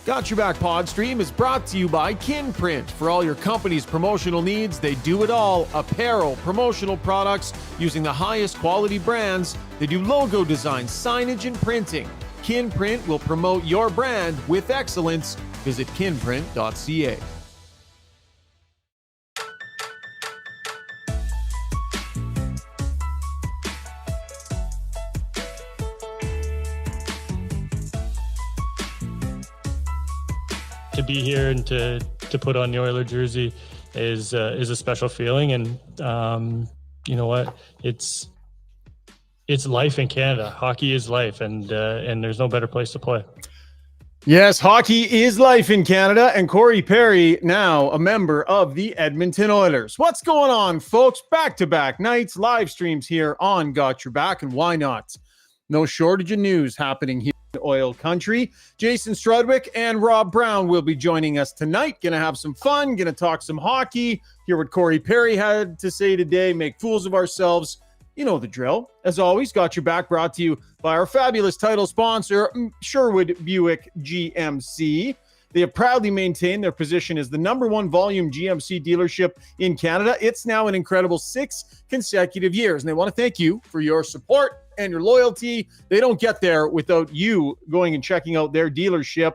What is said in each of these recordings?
Got Your Back Podstream is brought to you by Kinprint. For all your company's promotional needs, they do it all. Apparel, promotional products using the highest quality brands. They do logo design, signage, and printing. Kinprint will promote your brand with excellence. Visit kinprint.ca. To be here and to put on the Oiler jersey is a special feeling, and you know what, it's life in Canada. Hockey is life, and there's no better place to play. Yes, hockey is life in Canada, and Corey Perry, now a member of the Edmonton Oilers. What's going on, folks? Back-to-back nights, live streams here on Got Your Back, and why not? No shortage of news happening here in Oil Country. Jason Strudwick and Rob Brown will be joining us tonight. Going to have some fun, going to talk some hockey, hear what Corey Perry had to say today, make fools of ourselves. You know the drill. As always, Got Your Back brought to you by our fabulous title sponsor, Sherwood Buick GMC. They have proudly maintained their position as the number one volume GMC dealership in Canada. It's now an incredible 6 consecutive years, and they want to thank you for your support and your loyalty. They don't get there without you going and checking out their dealership.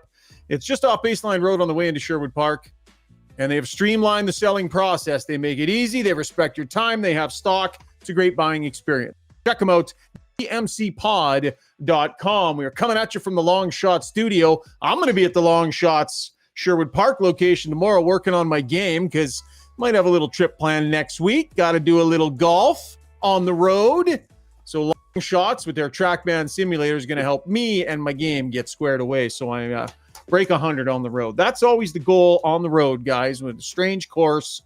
It's just off Baseline Road on the way into Sherwood Park, and they have streamlined the selling process. They make it easy. They respect your time. They have stock. It's a great buying experience. Check them out, emcpod.com. We are coming at you from the Long Shot studio. I'm going to be at the Long Shots Sherwood Park location tomorrow working on my game because might have a little trip planned next week. Got to do a little golf on the road. So Long Shots with their TrackMan simulator is going to help me and my game get squared away so I break 100 on the road. That's always the goal on the road, guys, with a strange course.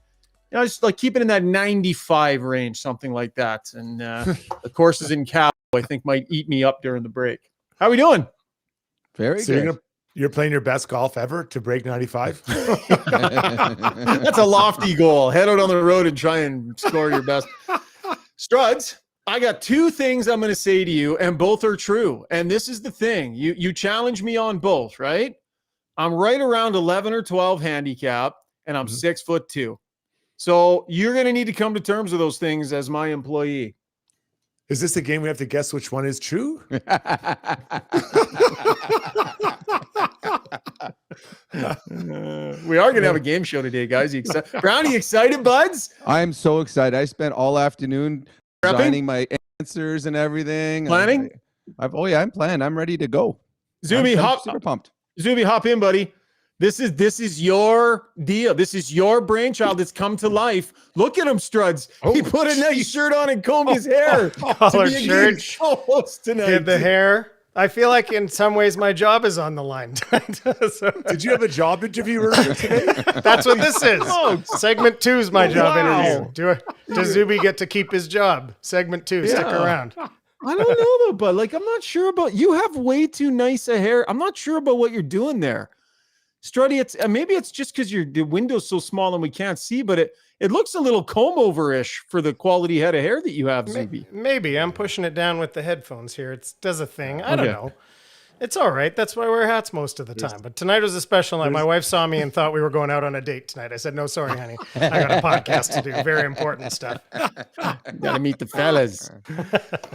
You know, just like keep it in that 95 range, something like that. And the courses in Cal, I think, might eat me up during the break. How are we doing? Very so good. You're playing your best golf ever to break 95? That's a lofty goal. Head out on the road and try and score your best. Struds, I got 2 things I'm going to say to you, and both are true. And this is the thing. You challenge me on both, right? I'm right around 11 or 12 handicap, and I'm 6'2". So you're going to need to come to terms with those things as my employee. Is this a game we have to guess which one is true? We are going to have a game show today, guys. You excited? Brownie, excited, buds? I'm so excited. I spent all afternoon designing my answers and everything. Planning? I'm planned. I'm ready to go. Zuby, I'm super pumped. Zuby, hop in, buddy. This is your deal. This is your brainchild that's come to life. Look at him, Struds. He put a nice shirt on and combed his hair. Collared shirt. Tonight. Did the hair. I feel like in some ways my job is on the line. So, did you have a job interview earlier today? That's what this is. Segment 2 is my job interview. Does Zuby get to keep his job? Segment 2, stick around. I don't know though, but like I'm not sure about. You have way too nice a hair. I'm not sure about what you're doing there. Struddy, maybe it's just because the window's so small and we can't see, but it looks a little comb over-ish for the quality head of hair that you have, Zuby. Maybe. I'm pushing it down with the headphones here. It does a thing. I don't know. It's all right. That's why I wear hats most of the time. But tonight was a special night. My wife saw me and thought we were going out on a date tonight. I said, no, sorry, honey. I got a podcast to do. Very important stuff. Got to meet the fellas.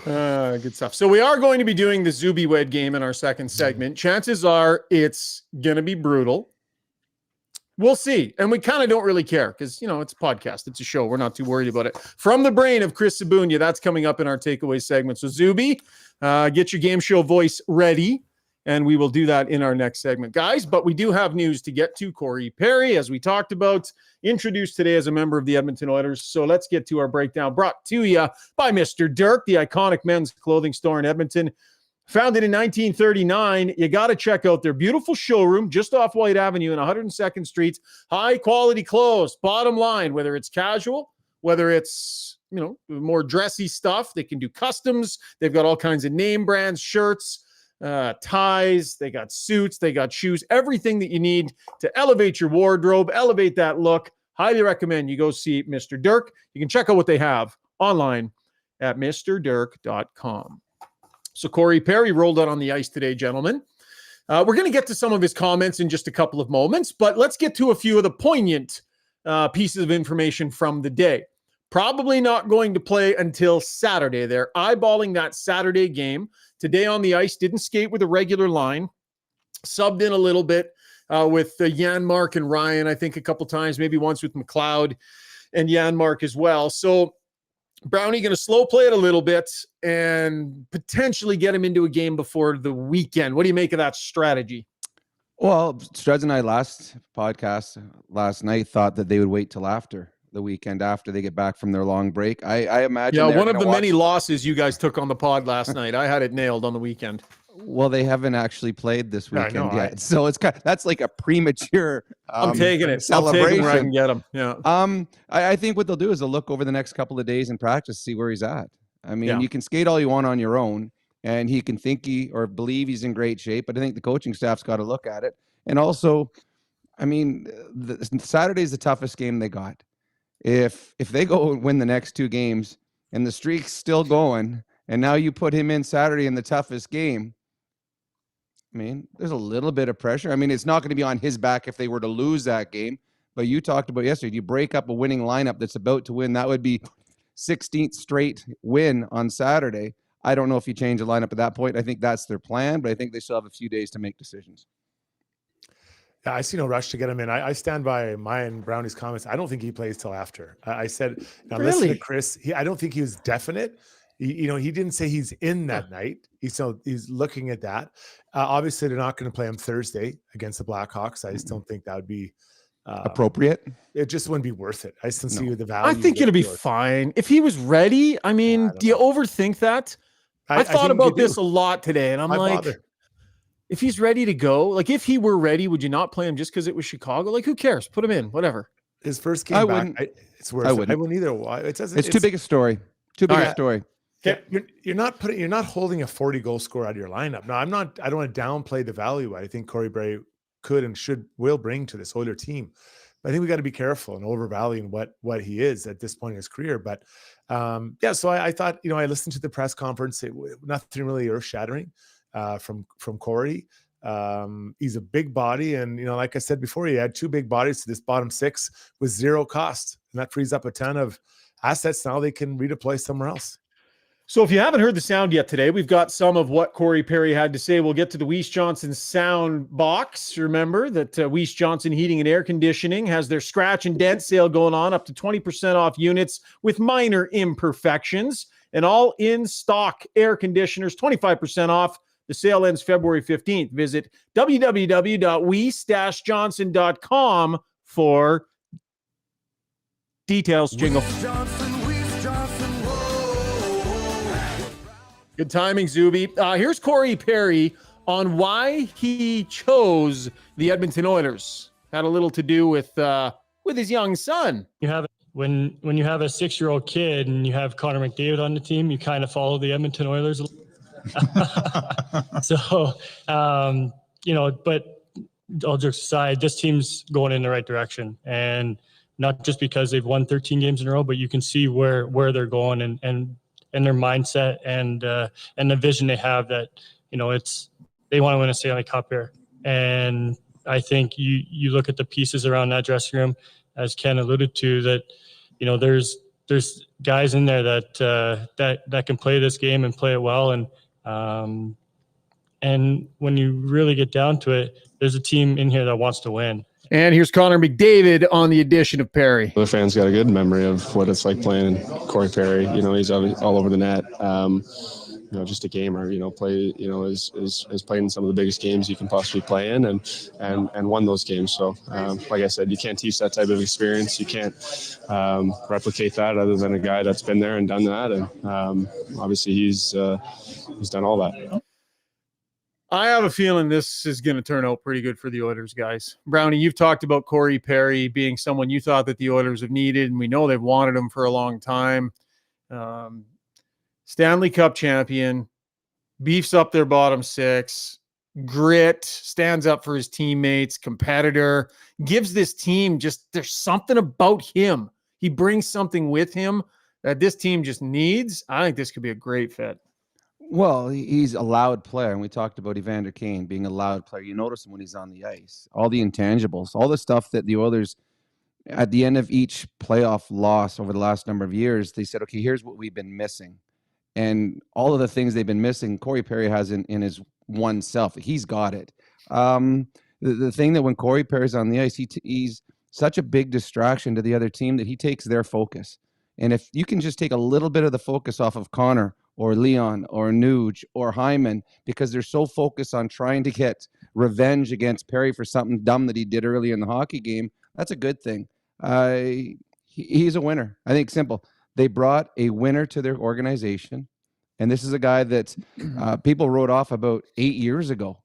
Good stuff. So we are going to be doing the Zubiewed game in our second segment. Chances are it's going to be brutal. We'll see. And we kind of don't really care because, it's a podcast. It's a show. We're not too worried about it. From the brain of Chris Sabunia, that's coming up in our takeaway segment. So Zuby, get your game show voice ready. And we will do that in our next segment, guys. But we do have news to get to. Corey Perry, as we talked about, introduced today as a member of the Edmonton Oilers. So let's get to our breakdown, brought to you by Mr. Dirk, the iconic men's clothing store in Edmonton. Founded in 1939, you got to check out their beautiful showroom just off White Avenue in 102nd Street. High-quality clothes, bottom line, whether it's casual, whether it's, more dressy stuff. They can do customs. They've got all kinds of name brands, shirts, ties, they got suits, they got shoes, everything that you need to elevate your wardrobe, elevate that look. Highly recommend you go see Mr. Dirk. You can check out what they have online at mrdirk.com. So Corey Perry rolled out on the ice today, gentlemen. We're going to get to some of his comments in just a couple of moments, but let's get to a few of the poignant pieces of information from the day. Probably not going to play until Saturday. They're eyeballing that Saturday game. Today on the ice, didn't skate with a regular line. Subbed in a little bit with Janmark and Ryan, I think a couple times, maybe once with McLeod and Janmark as well. So Brownie going to slow play it a little bit and potentially get him into a game before the weekend. What do you make of that strategy? Well, Struds and I last podcast last night thought that they would wait till after the weekend, after they get back from their long break. I imagine. Yeah, one of the many losses you guys took on the pod last night. I had it nailed on the weekend. Well, they haven't actually played this weekend yet, so it's that's like a premature. I'm taking it. Celebration. I'll take him where I can get him. Yeah. I think what they'll do is they'll look over the next couple of days in practice, see where he's at. I mean, you can skate all you want on your own, and he can think or believe he's in great shape, but I think the coaching staff's got to look at it. And also, I mean, Saturday's the toughest game they got. If they go and win the next 2 games and the streak's still going, and now you put him in Saturday in the toughest game, I mean, there's a little bit of pressure. I mean, it's not going to be on his back if they were to lose that game. But you talked about yesterday, you break up a winning lineup that's about to win. That would be 16th straight win on Saturday. I don't know if you change the lineup at that point. I think that's their plan, but I think they still have a few days to make decisions. Yeah, I see no rush to get him in. I stand by my and Brownie's comments. I don't think he plays till after. I said, now listen to Chris. I don't think he was definite. He didn't say he's in that night. He's looking at that. Obviously, they're not going to play him Thursday against the Blackhawks. I just don't think that would be appropriate. It just wouldn't be worth it. I just don't see the value. I think it'll be fine. If he was ready, I mean, do you overthink that? I thought about this a lot today, and I'm like, if he's ready to go, like if he were ready, would you not play him just because it was Chicago? Like, who cares? Put him in, whatever. His first game back, it's worth it. I wouldn't either. It's too big a story. Too big a story. Okay. You're not holding a 40-goal scorer out of your lineup. No, I don't want to downplay the value I think Corey Perry could and will bring to this Oilers team. But I think we got to be careful and overvaluing what he is at this point in his career. But so I thought, I listened to the press conference. Nothing really earth-shattering from Corey. He's a big body, and like I said before, he had 2 big bodies to this bottom 6 with 0 cost, and that frees up a ton of assets. Now they can redeploy somewhere else. So if you haven't heard the sound yet today, we've got some of what Corey Perry had to say. We'll get to the Weiss Johnson sound box. Remember that Weiss Johnson Heating and Air Conditioning has their scratch and dent sale going on, up to 20% off units with minor imperfections, and all in stock air conditioners, 25% off. The sale ends February 15th. Visit www.weiss-johnson.com for details. Jingle. Good timing, Zuby. Here's Corey Perry on why he chose the Edmonton Oilers. Had a little to do with his young son. You have when you have a 6-year-old kid and you have Connor McDavid on the team, you kind of follow the Edmonton Oilers. So, but all jokes aside, this team's going in the right direction, and not just because they've won 13 games in a row, but you can see where they're going and their mindset and the vision they have that, they want to win a Stanley Cup here. And I think you look at the pieces around that dressing room, as Ken alluded to, that, there's guys in there that can play this game and play it well. And when you really get down to it, there's a team in here that wants to win. And here's Connor McDavid on the addition of Perry. The fans got a good memory of what it's like playing Corey Perry. He's all over the net. Just a gamer. Is played in some of the biggest games you can possibly play in, and won those games. So, like I said, you can't teach that type of experience. You can't replicate that other than a guy that's been there and done that. And obviously, he's done all that. I have a feeling this is going to turn out pretty good for the Oilers, guys. Brownie, you've talked about Corey Perry being someone you thought that the Oilers have needed, and we know they've wanted him for a long time. Stanley Cup champion, beefs up their bottom 6, grit, stands up for his teammates, competitor, gives this team there's something about him. He brings something with him that this team just needs. I think this could be a great fit. Well, he's a loud player, and we talked about Evander Kane being a loud player. You notice him when he's on the ice. All the intangibles, all the stuff that the Oilers, at the end of each playoff loss over the last number of years, they said, okay, here's what we've been missing. And all of the things they've been missing, Corey Perry has in his one self. He's got it. The thing that when Corey Perry's on the ice, he's such a big distraction to the other team that he takes their focus. And if you can just take a little bit of the focus off of Connor or Leon or Nuge or Hyman, because they're so focused on trying to get revenge against Perry for something dumb that he did early in the hockey game, that's a good thing. He's a winner. I think simple. They brought a winner to their organization. And this is a guy that people wrote off about 8 years ago.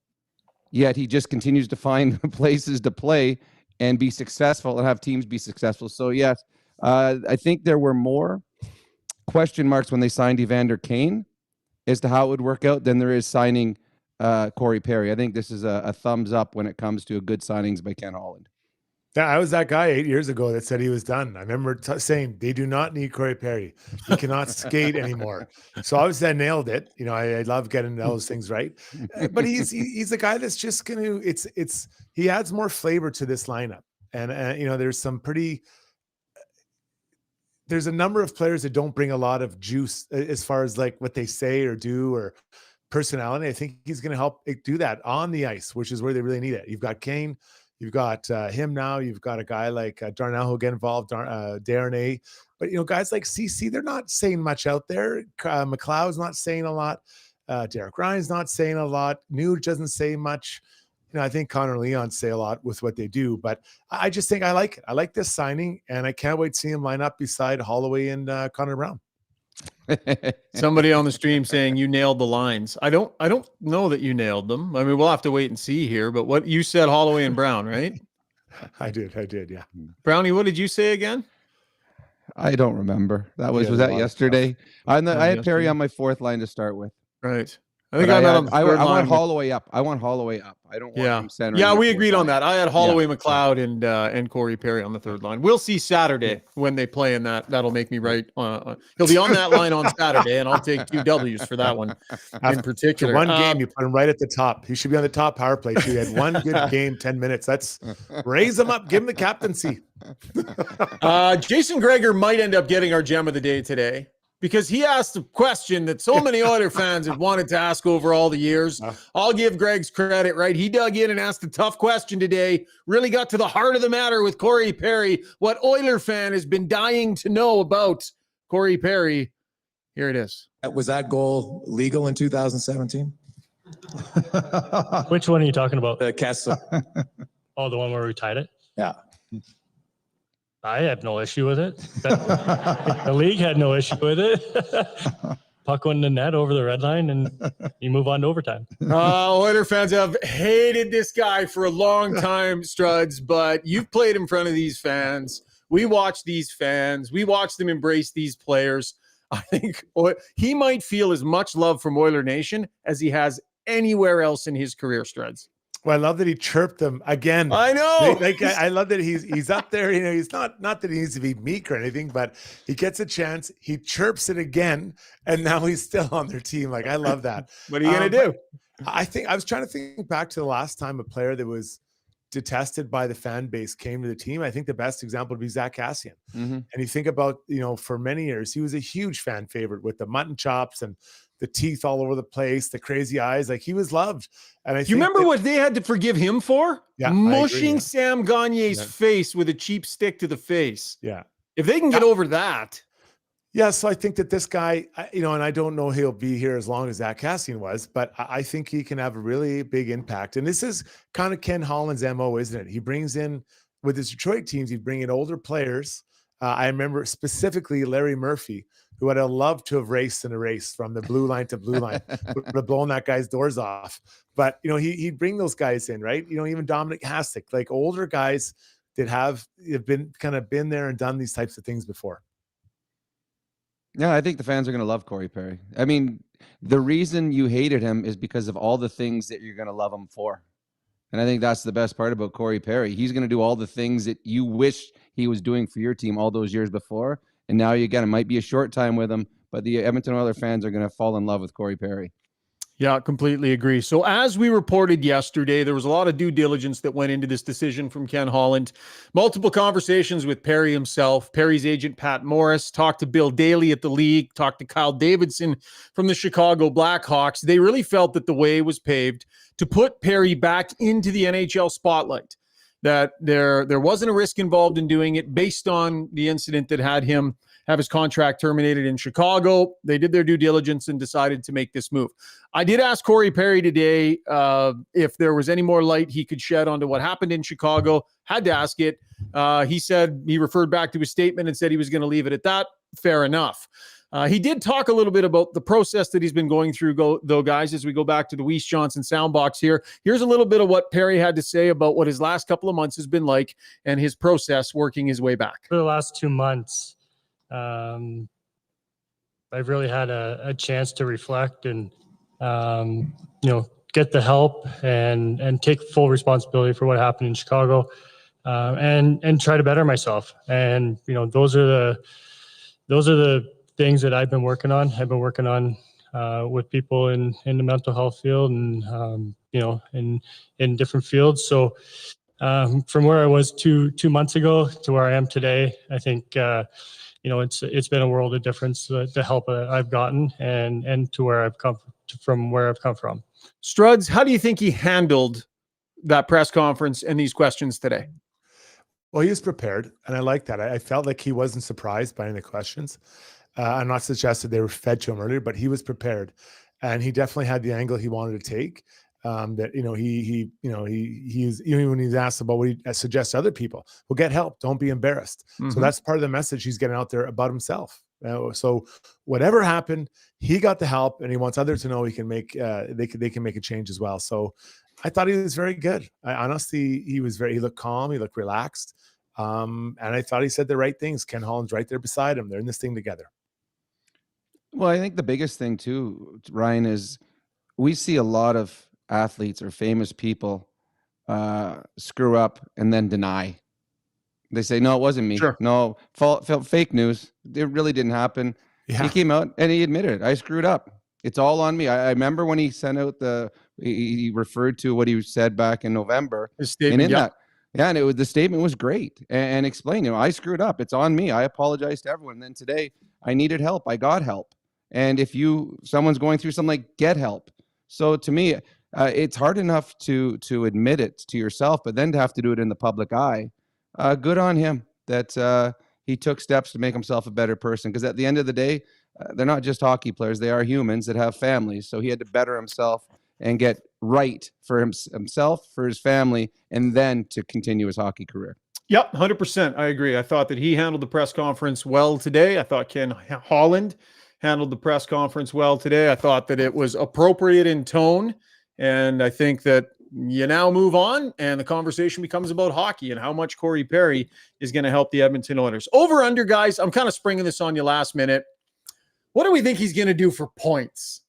Yet he just continues to find places to play and be successful and have teams be successful. So, yes, I think there were more question marks when they signed Evander Kane as to how it would work out than there is signing Corey Perry. I think this is a thumbs up when it comes to good signings by Ken Holland. Yeah, I was that guy 8 years ago that said he was done. I remember saying they do not need Corey Perry. He cannot skate anymore. So obviously I nailed it. You know, I love getting those things right. But he's a guy that's just going to. He adds more flavor to this lineup, and you know, there's a number of players that don't bring a lot of juice as far as like what they say or do or personality. I think he's going to help do that on the ice, which is where they really need it. You've got Kane. You've got him now. You've got a guy like Darnell who'll get involved, Darnay. But, you know, guys like CC, they're not saying much out there. McLeod's not saying a lot. Derek Ryan's not saying a lot. Nuge doesn't say much. You know, I think Connor and Leon say a lot with what they do. But I just think I like it. I like this signing, and I can't wait to see him line up beside Holloway and Connor Brown. Somebody on the stream saying you nailed the lines. I don't know that you nailed them. I mean, we'll have to wait and see here, but what you said, Holloway and Brown, right? I did. Yeah. Brownie, what did you say again? I don't remember. Was that yesterday? I had Perry on my fourth line to start with. Right. I think I want Holloway up. I want Holloway up. I don't want him center. Yeah, we agreed on that. I had Holloway, McLeod, and Corey Perry on the third line. We'll see Saturday when they play in that. That'll make me right. He'll be on that line on Saturday, and I'll take 2 W's for that one in particular. One game, you put him right at the top. He should be on the top power play. He had one good game, 10 minutes. That's raise him up. Give him the captaincy. Jason Greger might end up getting our gem of the day today, because he asked a question that so many Oiler fans have wanted to ask over all the years. I'll give Greg's credit, right? He dug in and asked a tough question today, really got to the heart of the matter with Corey Perry, what Oiler fan has been dying to know about Corey Perry. Here it is. Was that goal legal in 2017? Which one are you talking about? The Kessler. Oh, the one where we tied it? Yeah. I have no issue with it. The league had no issue with it. Puck went in the net over the red line, and you move on to overtime. Oiler fans have hated this guy for a long time, Struds, but you've played in front of these fans. We watch these fans. We watch them embrace these players. I think he might feel as much love from Oiler Nation as he has anywhere else in his career, Struds. Well, I love that he chirped them again. I know. I love that he's up there. You know, he's not that he needs to be meek or anything, but he gets a chance. He chirps it again, and now he's still on their team. Like, I love that. What are you gonna do? I think I was trying to think back to the last time a player that was detested by the fan base came to the team. I think the best example would be Zach Kassian. Mm-hmm. And you think about, you know, for many years, he was a huge fan favorite with the mutton chops and the teeth all over the place, the crazy eyes. Like, he was loved. And I think you remember what they had to forgive him for? Yeah, mushing Sam Gagner's face with a cheap stick to the face. Yeah. If they can get over that. Yeah, so I think that this guy, you know, and I don't know he'll be here as long as Zach Kassian was, but I think he can have a really big impact. And this is kind of Ken Holland's MO, isn't it? He brings in, with his Detroit teams, he'd bring in older players. I remember specifically Larry Murphy, who I'd have loved to have raced in a race from the blue line to blue line, would have blown that guy's doors off. But, you know, he'd bring those guys in, right? You know, even Dominic Hasek, like older guys that have been there and done these types of things before. Yeah, I think the fans are going to love Corey Perry. I mean, the reason you hated him is because of all the things that you're going to love him for. And I think that's the best part about Corey Perry. He's going to do all the things that you wish he was doing for your team all those years before. And now, again, it might be a short time with him, but the Edmonton Oilers fans are going to fall in love with Corey Perry. Yeah, completely agree. So as we reported yesterday, there was a lot of due diligence that went into this decision from Ken Holland. Multiple conversations with Perry himself, Perry's agent, Pat Morris, talked to Bill Daly at the league, talked to Kyle Davidson from the Chicago Blackhawks. They really felt that the way was paved to put Perry back into the NHL spotlight, that there wasn't a risk involved in doing it based on the incident that had him have his contract terminated in Chicago. They did their due diligence and decided to make this move. I did ask Corey Perry today if there was any more light he could shed onto what happened in Chicago. Had to ask it. He said he referred back to his statement and said he was going to leave it at that. Fair enough. He did talk a little bit about the process that he's been going through, though, guys, as we go back to the Weiss Johnson soundbox here. Here's a little bit of what Perry had to say about what his last couple of months has been like and his process working his way back. For the last 2 months, I've really had a chance to reflect and, get the help and take full responsibility for what happened in Chicago, and try to better myself. And, those are the things that I've been working on. I've been working on with people in the mental health field and, in different fields. So from where I was two months ago to where I am today, I think, it's been a world of difference, the help I've gotten and to where I've come from, where I've come from. Struds, how do you think he handled that press conference and these questions today? Well, he was prepared, and I like that. I felt like he wasn't surprised by any of the questions. I'm not suggesting they were fed to him earlier, but he was prepared, and he definitely had the angle he wanted to take. He's even when he's asked about what he suggests to other people, well, get help, don't be embarrassed. Mm-hmm. So that's part of the message he's getting out there about himself. So whatever happened, he got the help, and he wants others to know he can make they can make a change as well. So I thought he was very good. Honestly, he looked calm, he looked relaxed, and I thought he said the right things. Ken Holland's right there beside him. They're in this thing together. Well, I think the biggest thing too, Ryan, is we see a lot of athletes or famous people screw up and then deny. They say, no, it wasn't me. Sure. No, fake news. It really didn't happen. Yeah. He came out and he admitted it. I screwed up. It's all on me. I remember when he sent out he referred to what he said back in November. His statement, and the statement was great and explained, I screwed up. It's on me. I apologize to everyone. And then today I needed help. I got help. And if someone's going through something, like, get help. So to me, it's hard enough to admit it to yourself, but then to have to do it in the public eye. Good on him that he took steps to make himself a better person. Because at the end of the day, they're not just hockey players. They are humans that have families. So he had to better himself and get right for himself, for his family, and then to continue his hockey career. Yep, 100%. I agree. I thought that he handled the press conference well today. I thought Ken Holland handled the press conference well today. I thought that it was appropriate in tone. And I think that you now move on and the conversation becomes about hockey and how much Corey Perry is going to help the Edmonton Oilers. Over under, guys, I'm kind of springing this on you last minute. What do we think he's going to do for points?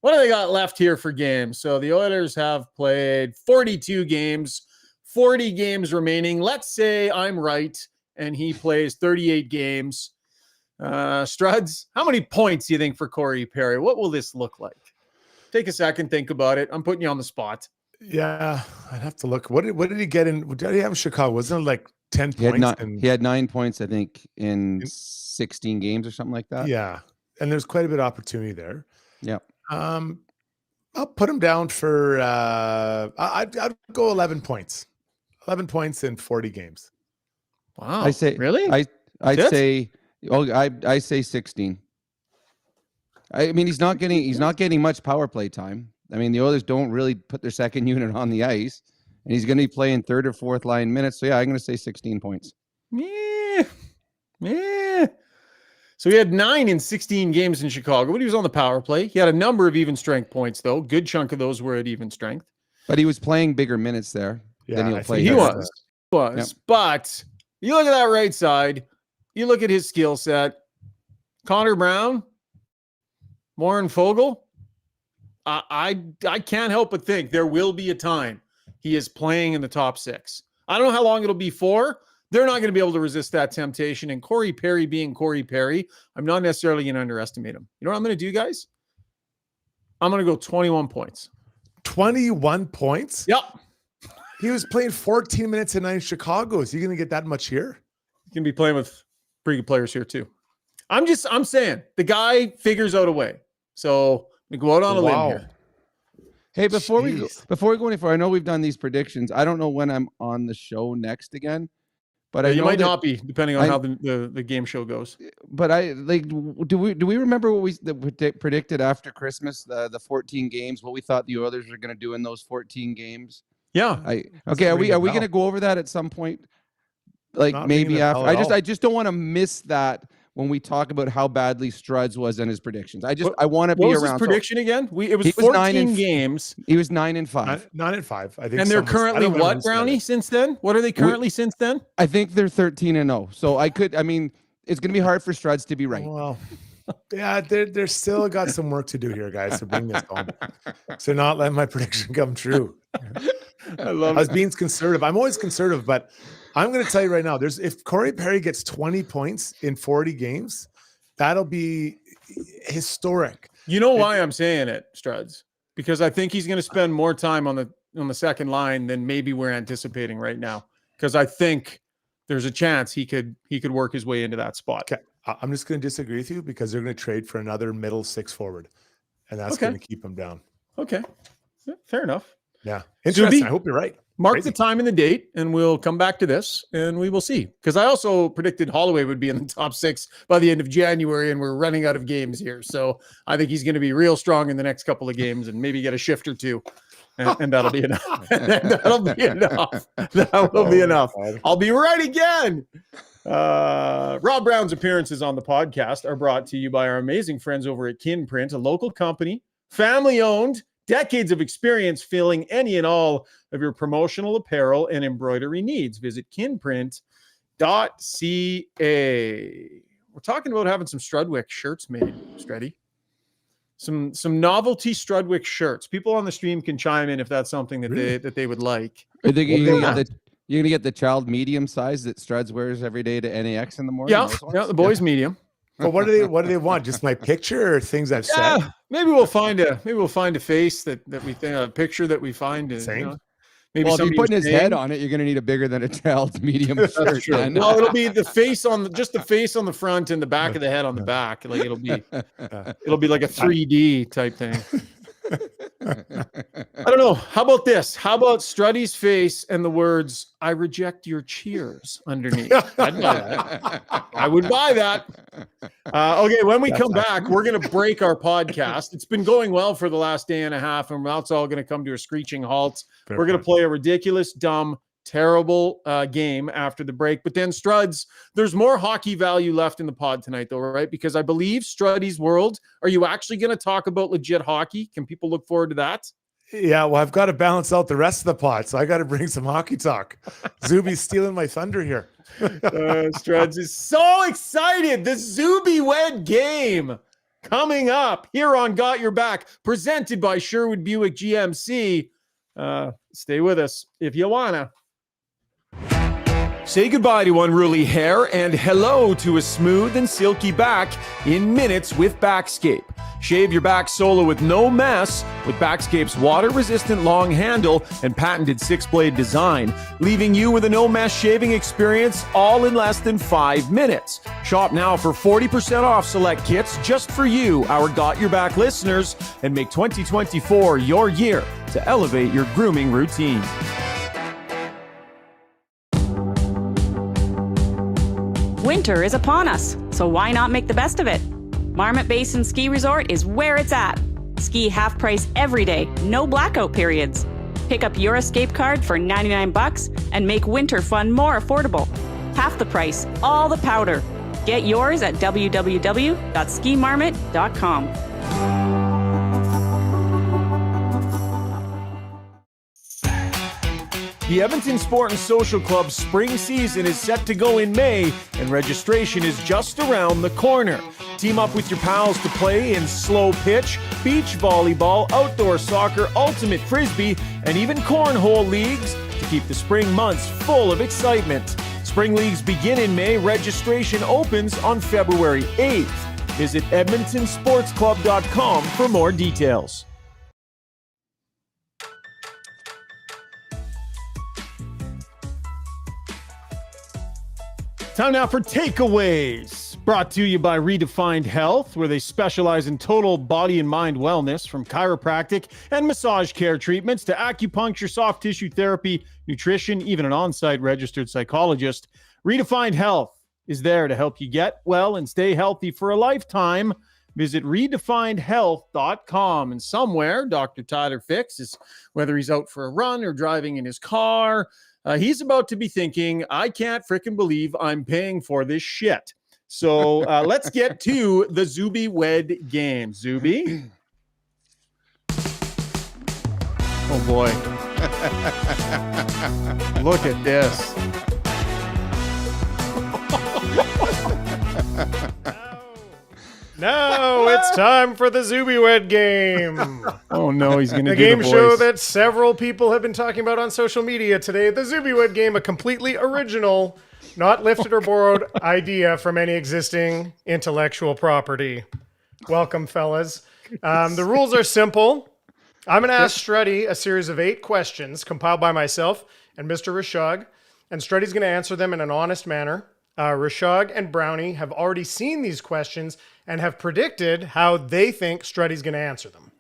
What do they got left here for games? So the Oilers have played 42 games, 40 games remaining. Let's say I'm right and he plays 38 games. Struds, how many points do you think for Corey Perry? What will this look like? Take a second, think about it. I'm putting you on the spot. Yeah, I'd have to look. What did he get in? Did he have in Chicago? Wasn't it like 10 points? He had 9 points, I think, in 16 games or something like that. Yeah, and there's quite a bit of opportunity there. Yeah. I'll put him down for. I'd go 11 points. 11 points in 40 games. Wow. I say really. I'd say. Oh, I say 16. I mean, he's not getting much power play time. I mean, the Oilers don't really put their second unit on the ice, and he's going to be playing third or fourth line minutes. So yeah, I'm going to say 16 points. Yeah. So he had 9 in 16 games in Chicago, but he was on the power play. He had a number of even strength points, though. Good chunk of those were at even strength. But he was playing bigger minutes there than he'll play. He was. Yep. But you look at that right side, you look at his skill set. Connor Brown, Warren Fogle, I can't help but think there will be a time he is playing in the top 6. I don't know how long it'll be for, They're not going to be able to resist that temptation. And Corey Perry being Corey Perry, I'm not necessarily going to underestimate him. You know what I'm going to do, guys? I'm going to go 21 points. 21 points? Yep. He was playing 14 minutes a night in Chicago. Is he going to get that much here? He's going to be playing with pretty good players here too. I'm saying the guy figures out a way. So we go out on a limb here. Hey, before we go any further, I know we've done these predictions. I don't know when I'm on the show next again, but you might not be, depending on how the game show goes. But do we remember what we predicted after Christmas, the 14 games, what we thought the Oilers were going to do in those 14 games? Yeah. Are we going to go over that at some point? Like not maybe after. I just don't want to miss that when we talk about how badly Struds was in his predictions. I want to be around. What was his prediction again? It was 14 games. He was 9-5. 9-5. I think. And they're currently what, Brownie? Since then, what are they currently since then? I think they're 13-0. So it's going to be hard for Struds to be right. Well, yeah, they're still got some work to do here, guys, to bring this home. So not letting my prediction come true. I was being conservative. I'm always conservative, but I'm going to tell you right now, if Corey Perry gets 20 points in 40 games, that'll be historic. You know why I'm saying it, Struds? Because I think he's going to spend more time on the second line than maybe we're anticipating right now. Because I think there's a chance he could work his way into that spot. Okay. I'm just going to disagree with you because they're going to trade for another middle six forward, and that's going to keep him down. Okay, fair enough. Yeah, interesting. I hope you're right. Mark the time and the date, and we'll come back to this, and we will see. Because I also predicted Holloway would be in the top 6 by the end of January, and we're running out of games here. So I think he's going to be real strong in the next couple of games, and maybe get a shift or two, and that'll be enough. That'll be enough. That will be enough. I'll be right again. Rob Brown's appearances on the podcast are brought to you by our amazing friends over at Kinprint, a local company, family-owned, decades of experience filling any and all of your promotional apparel and embroidery needs. Visit kinprint.ca. We're talking about having some Strudwick shirts made, Struddy. Some novelty Strudwick shirts. People on the stream can chime in if that's something that they would like. Are they you're going to get the child medium size that Struds wears every day to NAX in the morning? Yeah, the boys medium. But what do they want? Just my picture or things I've said? Maybe we'll find a face that we think, a picture that we find. Maybe if you're putting his head on it, you're going to need a bigger than a child's medium shirt. Well, it'll be the face on the face on the front and the back of the head on the back. Like it'll be like a 3D type thing. I don't know. How about this? How about Struddy's face and the words, "I reject your cheers" underneath? I'd buy that. I would buy that. Okay, when we come back, we're going to break our podcast. It's been going well for the last day and a half, and now it's all going to come to a screeching halt. We're going to play a ridiculous, dumb, terrible game after the break. But then, Struds, there's more hockey value left in the pod tonight, though, right? Because I believe Struddy's World, are you actually going to talk about legit hockey? Can people look forward to that? Yeah, well, I've got to balance out the rest of the pod, so I got to bring some hockey talk. Zuby's stealing my thunder here. Struds is so excited. The Zubiewed game coming up here on Got Your Back, presented by Sherwood Buick GMC. Stay with us if you wanna. Say goodbye to unruly hair and hello to a smooth and silky back in minutes with Backscape. Shave your back solo with no mess with Backscape's water-resistant long handle and patented 6-blade design, leaving you with a no-mess shaving experience all in less than 5 minutes. Shop now for 40% off select kits just for you, our Got Your Back listeners, and make 2024 your year to elevate your grooming routine. Winter is upon us, so why not make the best of it? Marmot Basin Ski Resort is where it's at. Ski half price every day, no blackout periods. Pick up your escape card for $99 and make winter fun more affordable. Half the price, all the powder. Get yours at www.skimarmot.com. The Edmonton Sport and Social Club's spring season is set to go in May, and registration is just around the corner. Team up with your pals to play in slow pitch, beach volleyball, outdoor soccer, ultimate frisbee, and even cornhole leagues to keep the spring months full of excitement. Spring leagues begin in May. Registration opens on February 8th. Visit edmontonsportsclub.com for more details. Time now for takeaways. Brought to you by Redefined Health, where they specialize in total body and mind wellness, from chiropractic and massage care treatments to acupuncture, soft tissue therapy, nutrition, even an on-site registered psychologist. Redefined Health is there to help you get well and stay healthy for a lifetime. Visit redefinedhealth.com. And somewhere, Dr. Tyler Fix is, whether he's out for a run or driving in his car, he's about to be thinking, I can't freaking believe I'm paying for this shit. So let's get to the Zubiewed game. Zuby? Oh, boy. Look at this. No, it's time for the Zubiewed game. Oh, no, he's going to The do game the show voice. that several people have been talking about on social media today. The Zubiewed game, a completely original, not lifted or borrowed idea from any existing intellectual property. Welcome, fellas. The rules are simple. I'm going to ask Struddy a series of 8 questions compiled by myself and Mr. Rishaug, and Struddy's going to answer them in an honest manner. Rishaug and Brownie have already seen these questions and have predicted how they think Struddy's going to answer them.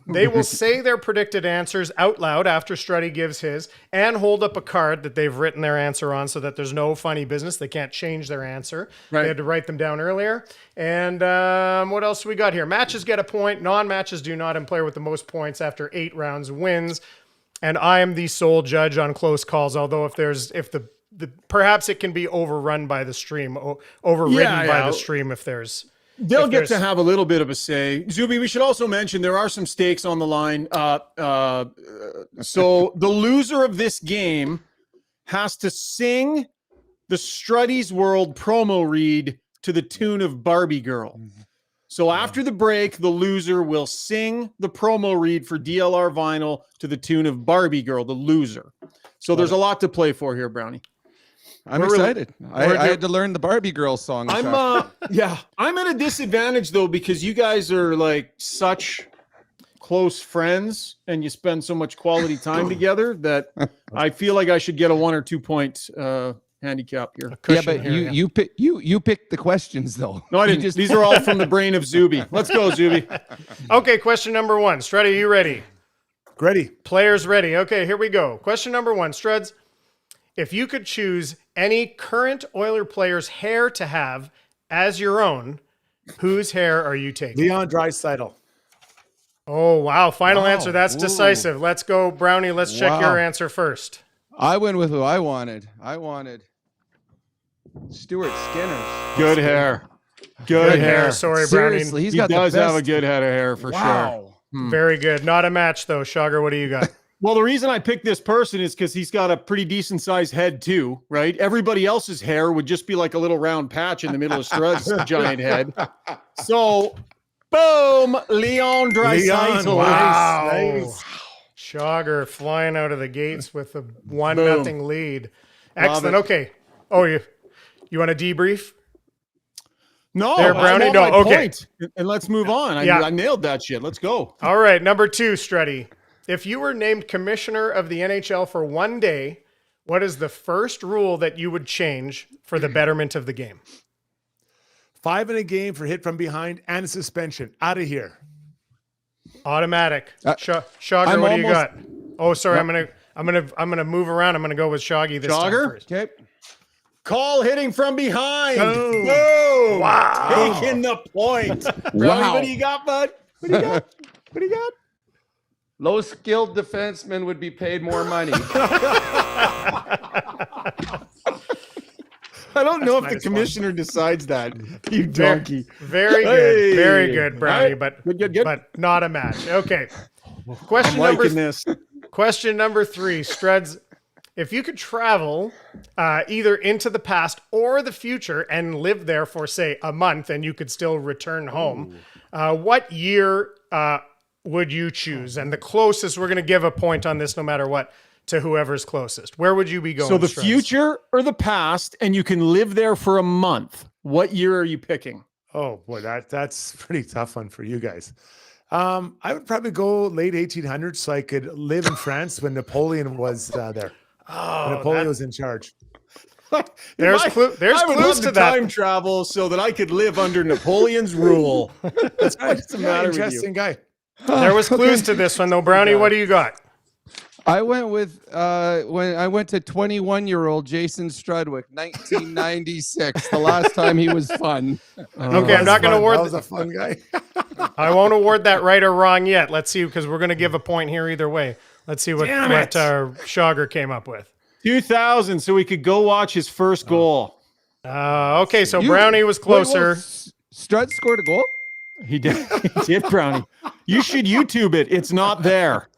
They will say their predicted answers out loud after Struddy gives his, and hold up a card that they've written their answer on so that there's no funny business. They can't change their answer. Right. They had to write them down earlier. And what else do we got here? Matches get a point. Non-matches do not. And player with the most points after 8 rounds wins. And I am the sole judge on close calls, although if the perhaps it can be overrun by the stream, overridden by the stream if there's... They'll get to have a little bit of a say. Zuby, we should also mention there are some stakes on the line. So the loser of this game has to sing the Struddy's World promo read to the tune of Barbie Girl. So after the break, the loser will sing the promo read for DLR Vinyl to the tune of Barbie Girl, the loser. So there's a lot to play for here, Brownie. I'm excited. I had to learn the Barbie Girl song. I'm at a disadvantage though, because you guys are like such close friends and you spend so much quality time together that I feel like I should get a 1 or 2 point handicap here. Yeah, but you picked the questions though. No, I didn't. These are all from the brain of Zuby. Let's go, Zuby. Okay, question number 1. Struddy, are you ready? Ready. Players ready. Okay, here we go. Question number 1. Struds, if you could choose any current Oiler player's hair to have as your own, whose hair are you taking? Leon Draisaitl. Oh, wow. Final answer. That's decisive. Let's go, Brownie. Let's check your answer first. I went with who I wanted. I wanted Stuart Skinner. Good hair. Good hair. Sorry, Brownie. Seriously, He does have a good head of hair for sure. Very good. Not a match, though. Shaugger, what do you got? Well, the reason I picked this person is because he's got a pretty decent sized head too, right? Everybody else's hair would just be like a little round patch in the middle of Strud's giant head. So, boom, Leon Draisaitl. Wow. Nice. Shaugger flying out of the gates with a 1-0 lead. Excellent. Okay. Oh, you want a debrief? No, there, Brownie. No, okay. Point. And let's move on. Yeah. I nailed that shit. Let's go. All right, number 2, Struddy. If you were named commissioner of the NHL for one day, what is the first rule that you would change for the betterment of the game? 5 in a game for hit from behind and a suspension. Out of here. Automatic. Shaugger, what do you got? Oh, sorry. I'm gonna move around. I'm gonna go with Shaggy this time first. Okay. Call hitting from behind. Boom. Boom. Wow. Taking the point. Brownie, what do you got, bud? What do you got? What do you got? Low-skilled defensemen would be paid more money. I don't know if the commissioner decides that. You donkey. Very good. Hey. Very good, Brownie, but Good. but not a match. Okay. I'm liking this. Question number 3, Struds. If you could travel either into the past or the future and live there for, say, a month and you could still return home, what year would you choose? And the closest, we're going to give a point on this no matter what, to whoever's closest. Where would you be going? So the Struds? future or the past, and you can live there for a month. What year are you picking? Oh boy, that's a pretty tough one for you guys. I would probably go late 1800s so I could live in France when Napoleon was there. When Napoleon was in charge. There's clues to that. Time travel so that I could live under Napoleon's rule. That's what's the matter with you. Interesting guy. There was clues to this one though. Brownie, what do you got? I went with when I went to 21-year-old Jason Strudwick, 1996. The last time he was fun. Okay, I'm not going to award. That was a fun guy. I won't award that right or wrong yet. Let's see, because we're going to give a point here either way. Let's see what Shaugger came up with. 2000, so we could go watch his first goal. Okay, so Brownie was closer. Strud scored a goal? He did. He did, Brownie. You should YouTube it. It's not there.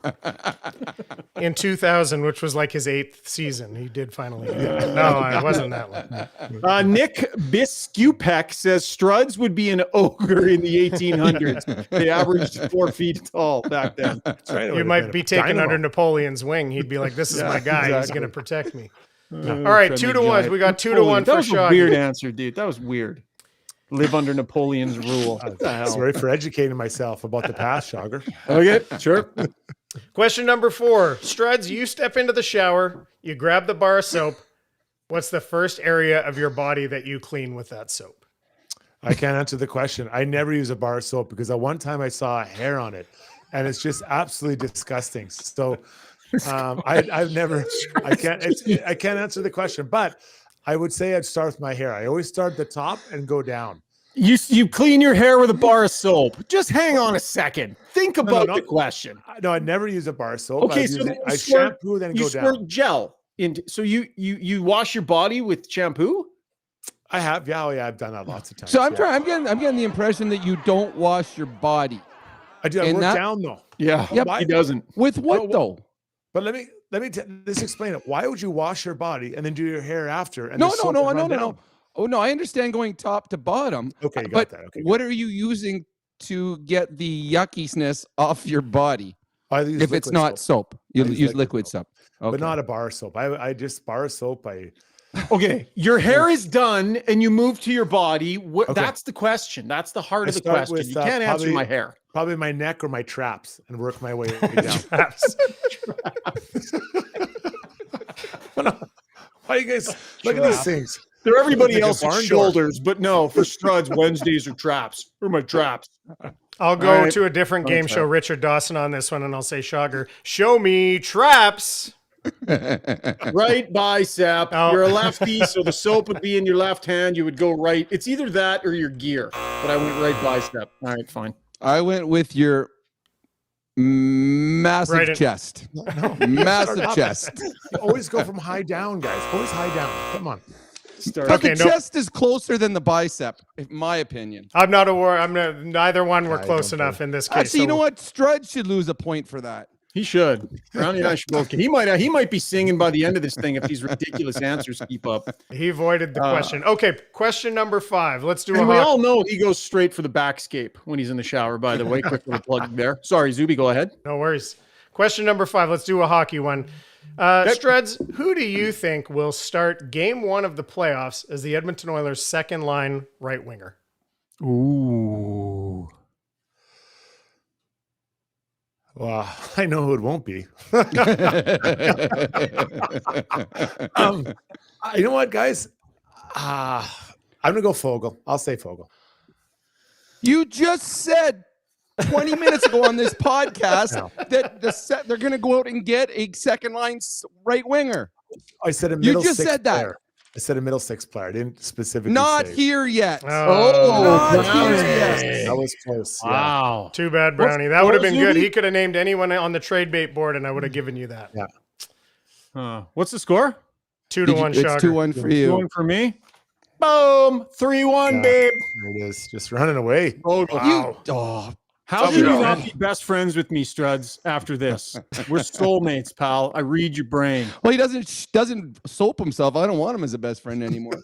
In 2000, which was like his 8th season. He did finally get it. No, it wasn't that one. Nick Biskupek says Struds would be an ogre in the 1800s. They averaged 4 feet tall back then. Right, You might be taken under Napoleon's wing. He'd be like, this is my guy. He's going to protect me. All right, 2-1. We got 2-1 for That was a Shaugger. weird answer, dude. That was weird. Live under Napoleon's rule. What the hell? Sorry for educating myself about the past, Shaugger. Okay, sure. Question number 4. Struds, you step into the shower, you grab the bar of soap. What's the first area of your body that you clean with that soap? I can't answer the question. I never use a bar of soap because at one time I saw a hair on it and it's just absolutely disgusting. So I can't answer the question, but I would say I'd start with my hair. I always start at the top and go down. You clean your hair with a bar of soap. Just hang on a second. Think about the question. No, I never use a bar of soap. Okay, I shampoo then go down. You squirt gel into. So you wash your body with shampoo? I have. Yeah, I've done that lots of times. So I'm getting the impression that you don't wash your body. I do. I work down though. Yeah. Yep. He doesn't. With what though? But let me let's explain it. Why would you wash your body and then do your hair after? And No. Oh no, I understand going top to bottom. Okay, you but got that. Okay. what are you using to get the yuckishness off your body? If it's not soap, you use liquid soap. Okay. But not a bar of soap. I just bar of soap. Okay, your hair is done and you move to your body. That's the question. That's the heart of the question. You can't answer my hair. Probably my neck or my traps and work my way down. Traps. Why you guys look at these things? They're everybody Like a else's barn shoulders, but no, for Struds, Wednesdays are traps. Where are my traps? I'll go to a different game show, Richard Dawson, on this one, and I'll say, Shaugger, show me traps. Right bicep. You're a lefty, so the soap would be in your left hand. You would go right. It's either that or your gear, but I went right bicep. All right, fine. I went with your massive chest. Massive chest. You always go from high down, guys. Always high down. Come on. But the chest is closer than the bicep, in my opinion. I'm not aware. Neither one were close enough in this case. Actually, you know what? Strud should lose a point for that. He should. Brownie and I should both. He might be singing by the end of this thing if these ridiculous answers keep up. He avoided the question. Okay, question number 5. Let's do we all know he goes straight for the backscape when he's in the shower, by the way. Quick little plug there. Sorry, Zuby, go ahead. No worries. Question number 5. Let's do a hockey one. Struds, who do you think will start game 1 of the playoffs as the Edmonton Oilers' second line right winger? Ooh. Well, I know who it won't be. You know what, guys? I'm going to go Fogle. I'll say Fogle. You just said 20 minutes ago on this podcast that they're going to go out and get a second line right winger. I said a middle You just six said that. player. I said a middle 6 player. I didn't specifically Not say. here yet. Not here yet. That was close. Wow. Yeah. Too bad, Brownie. That would have been good. He could have named anyone on the trade bait board, and I would have given you that. Yeah. What's the score? 2-1, Shaugger. It's 2-1 for you. 2-1 for me. Boom. 3-1, babe. There it is. Just running away. Oh, Wow. How can you not be best friends with me, Struds, after this? We're soulmates, pal. I read your brain. Well, he doesn't soap himself. I don't want him as a best friend anymore.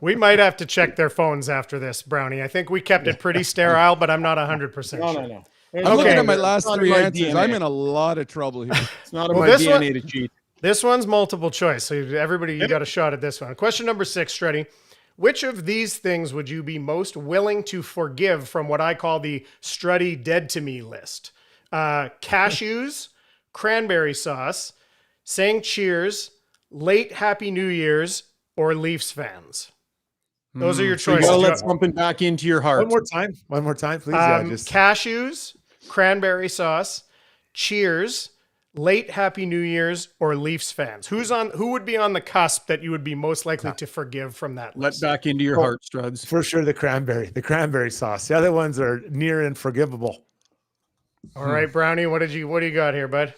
We might have to check their phones after this, Brownie. I think we kept it pretty sterile, but I'm not 100% sure. No. I'm looking at my last Not in 3 my answers. DNA. I'm in a lot of trouble here. It's not in Well, my this DNA one- to cheat. This one's multiple choice, so everybody, you got a shot at this one. Question number 6, Struddy. Which of these things would you be most willing to forgive from what I call the Struddy dead to me list? Cashews, cranberry sauce, saying cheers, late Happy New Year's, or Leafs fans? Those are your So you choices. gotta let something back into your heart. One more time, please. Yeah, just Cashews, cranberry sauce, cheers, late Happy New Year's, or Leafs fans? Who would be on the cusp that you would be most likely to forgive from that Let list? back into your heart, Struds. for sure the cranberry sauce. The other ones are near and forgivable. All right, Brownie, what do you got here, bud?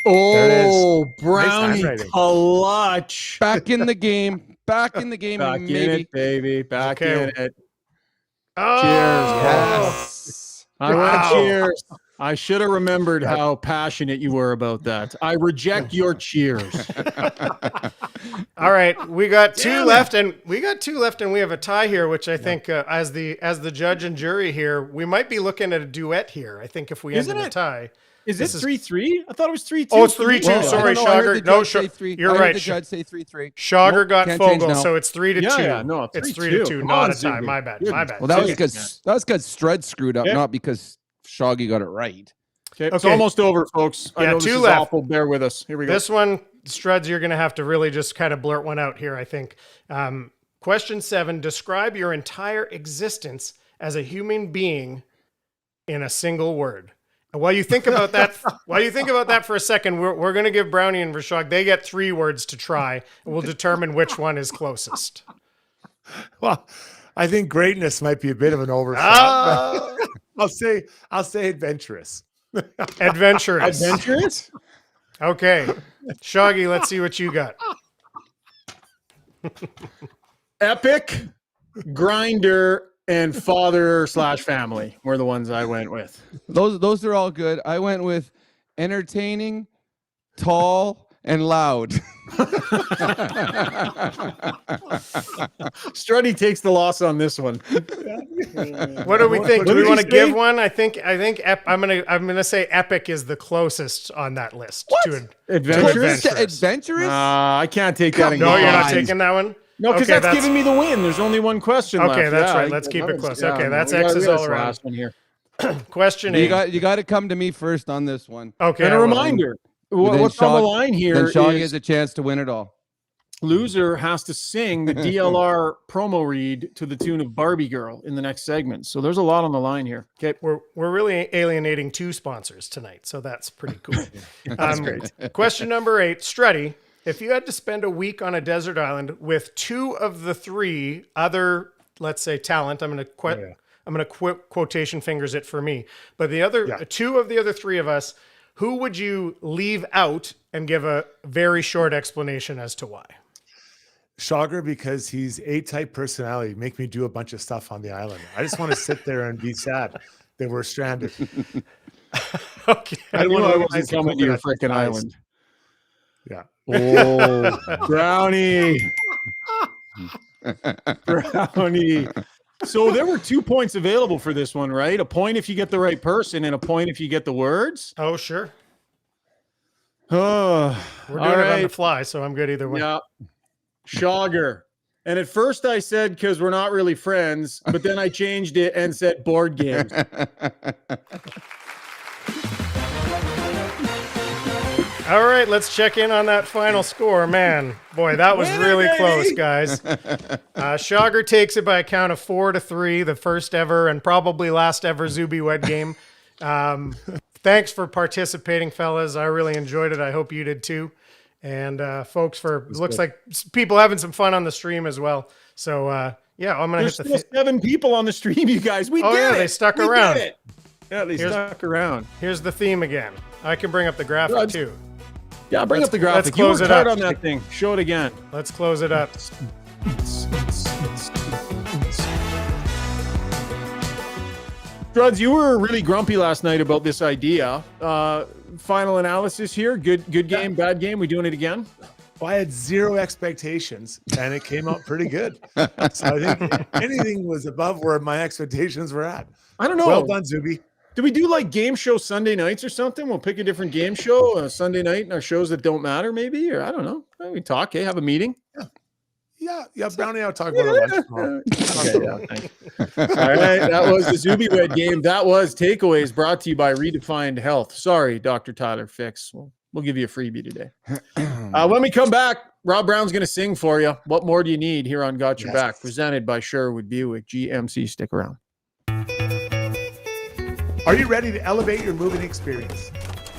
Oh, Nice Brownie handwriting. clutch. Back in the game. Back in the game. Back in maybe. it, baby. Back Okay. in it. Oh, Yes. I Wow. went cheers. I should have remembered how passionate you were about that. I reject your cheers. All right, we got two left, and we have a tie here, which I think, as the judge and jury here, we might be looking at a duet here. I think if we end Isn't in a it? tie. Is This it is- 3-3? I thought it was 3-2. Oh, it's for 3-2. me. Well, Sorry, I don't know, I heard Shaugger. the No, judge say three. you're I heard right. the judge say 3-3. Shaugger Nope, got can't change Fogel, now. so it's 3-2. Yeah, no, it's 3-2. 3-2. Come Not on, a tie. Zuby. My bad. Goodness. My bad. Well, that was Okay. because Strud screwed up, Yeah. not because Shoggy got it right. Okay, it's Okay. almost over, folks. I Yeah, know this 2 is left. awful. Bear with us. Here we go. This one, Struds, you're going to have to really just kind of blurt one out here, I think. Question 7, describe your entire existence as a human being in a single word. And while you think about that, for a second, we're going to give Brownie and Rishaug, they get 3 words to try, and we'll determine which one is closest. Well, I think greatness might be a bit of an overshot. Ah, I'll say adventurous. adventurous. Adventurous? Okay. Shoggy, let's see what you got. Epic, grinder, and father/family were the ones I went with. Those are all good. I went with entertaining, tall, and loud. Struddy takes the loss on this one. What do we think? Do What we did want to you give say? one? I'm gonna say epic is the closest on that list. To Adventurous? adventurous? I can't take that. No, you're not on. taking that one. No, because Okay, that's giving me the win. There's only one question left. Okay, that's Yeah, right. Let's keep it close. Okay, no, that's we gotta X's do all this around. last one here. Question you 8. got to come to me first on this one. Okay. And I a will. reminder, Then what's on the Shaug- line Then here Shoggy is has a chance to win it all. loser has to sing the DLR promo read to the tune of Barbie Girl in the next segment. So there's a lot on the line here. Okay. We're really alienating 2 sponsors tonight, so that's pretty cool. That's great. Question number 8, Struddy. If you had to spend a week on a desert island with 2 of the 3 other, let's say, talent, I'm going to quotation fingers it for me, but the other 2 of the other 3 of us, who would you leave out and give a very short explanation as to why? Shaugger, because he's A-type personality, make me do a bunch of stuff on the island. I just want to sit there and be sad that we're stranded. Okay. I knew wanna I organize wasn't the coming to your coconut freaking pies. island. Yeah. Oh, Brownie. Brownie. So there were 2 points available for this one, right? A point if you get the right person and a point if you get the words. Oh, sure. Oh, We're doing it on the fly, so I'm good either way. yeah. Shaugger. And at first I said, because we're not really friends, but then I changed it and said board games. All right, let's check in on that final score. Man, boy, that was really close, guys. Shaugger takes it by a count of 4-3, the first ever and probably last ever Zubiewed game. Thanks for participating, fellas. I really enjoyed it. I hope you did too. And folks, looks like people having some fun on the stream as well. So yeah, I'm gonna There's hit the. still 7 people on the stream, you guys. We Oh, did yeah, it. they stuck We around. did it. Yeah, they stuck around. Here's the theme again. I can bring up the graphic Drugs. too. Yeah, bring up the graphic. let's close you it worked hard up. on that thing. Show it again. Let's close it up. Druds, you were really grumpy last night about this idea. Final analysis here. Good game, bad game. We doing it again? Well, I had 0 expectations, and it came out pretty good. So I think anything was above where my expectations were at. I don't know. Well done, Zuby. Do we do like game show Sunday nights or something? We'll pick a different game show Sunday night in our shows that don't matter, maybe, or I don't know. We talk, have a meeting. Yeah. Brownie, I'll talk about it lunch tomorrow. Okay, all right, that was the Zubiewed game. That was Takeaways, brought to you by Redefined Health. Sorry, Dr. Tyler Fix. We'll give you a freebie today. When we come back, Rob Brown's going to sing for you. What more do you need here on Got Your Back? Presented by Sherwood Buick GMC. Stick around. Are you ready to elevate your moving experience?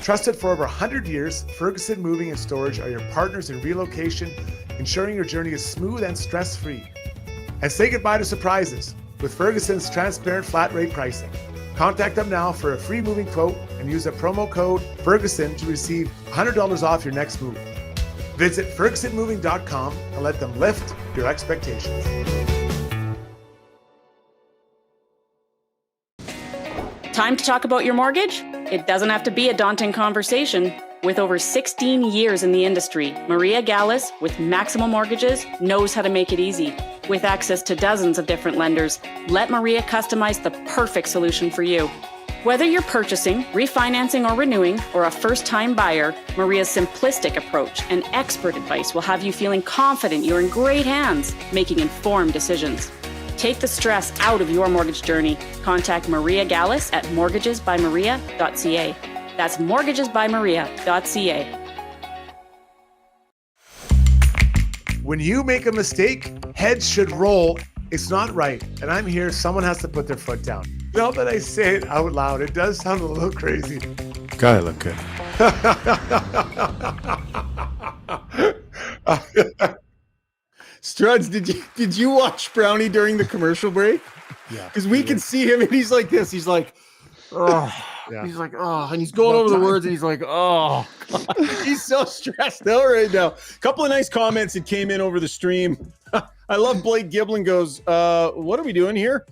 Trusted for over 100 years, Ferguson Moving and Storage are your partners in relocation, ensuring your journey is smooth and stress-free. And say goodbye to surprises with Ferguson's transparent flat rate pricing. Contact them now for a free moving quote and use the promo code Ferguson to receive $100 off your next move. Visit FergusonMoving.com and let them lift your expectations. Time to talk about your mortgage? It doesn't have to be a daunting conversation. With over 16 years in the industry, Maria Gallus, with Maximal Mortgages, knows how to make it easy. With access to dozens of different lenders, let Maria customize the perfect solution for you. Whether you're purchasing, refinancing, or renewing, or a first-time buyer, Maria's simplistic approach and expert advice will have you feeling confident you're in great hands, making informed decisions. Take the stress out of your mortgage journey. Contact Maria Gallus at mortgagesbymaria.ca. That's mortgagesbymaria.ca. When you make a mistake, heads should roll. It's not right. And I'm here. Someone has to put their foot down. Now that I say it out loud, it does sound a little crazy. Gotta look good. Struds, did you watch Brownie during the commercial break? Yeah. Because we can see him and he's like this. He's like, oh. Yeah. He's like, oh, and he's going over the words and he's like, oh, God. He's so stressed out right now. A couple of nice comments that came in over the stream. I love Blake Giblin goes, what are we doing here?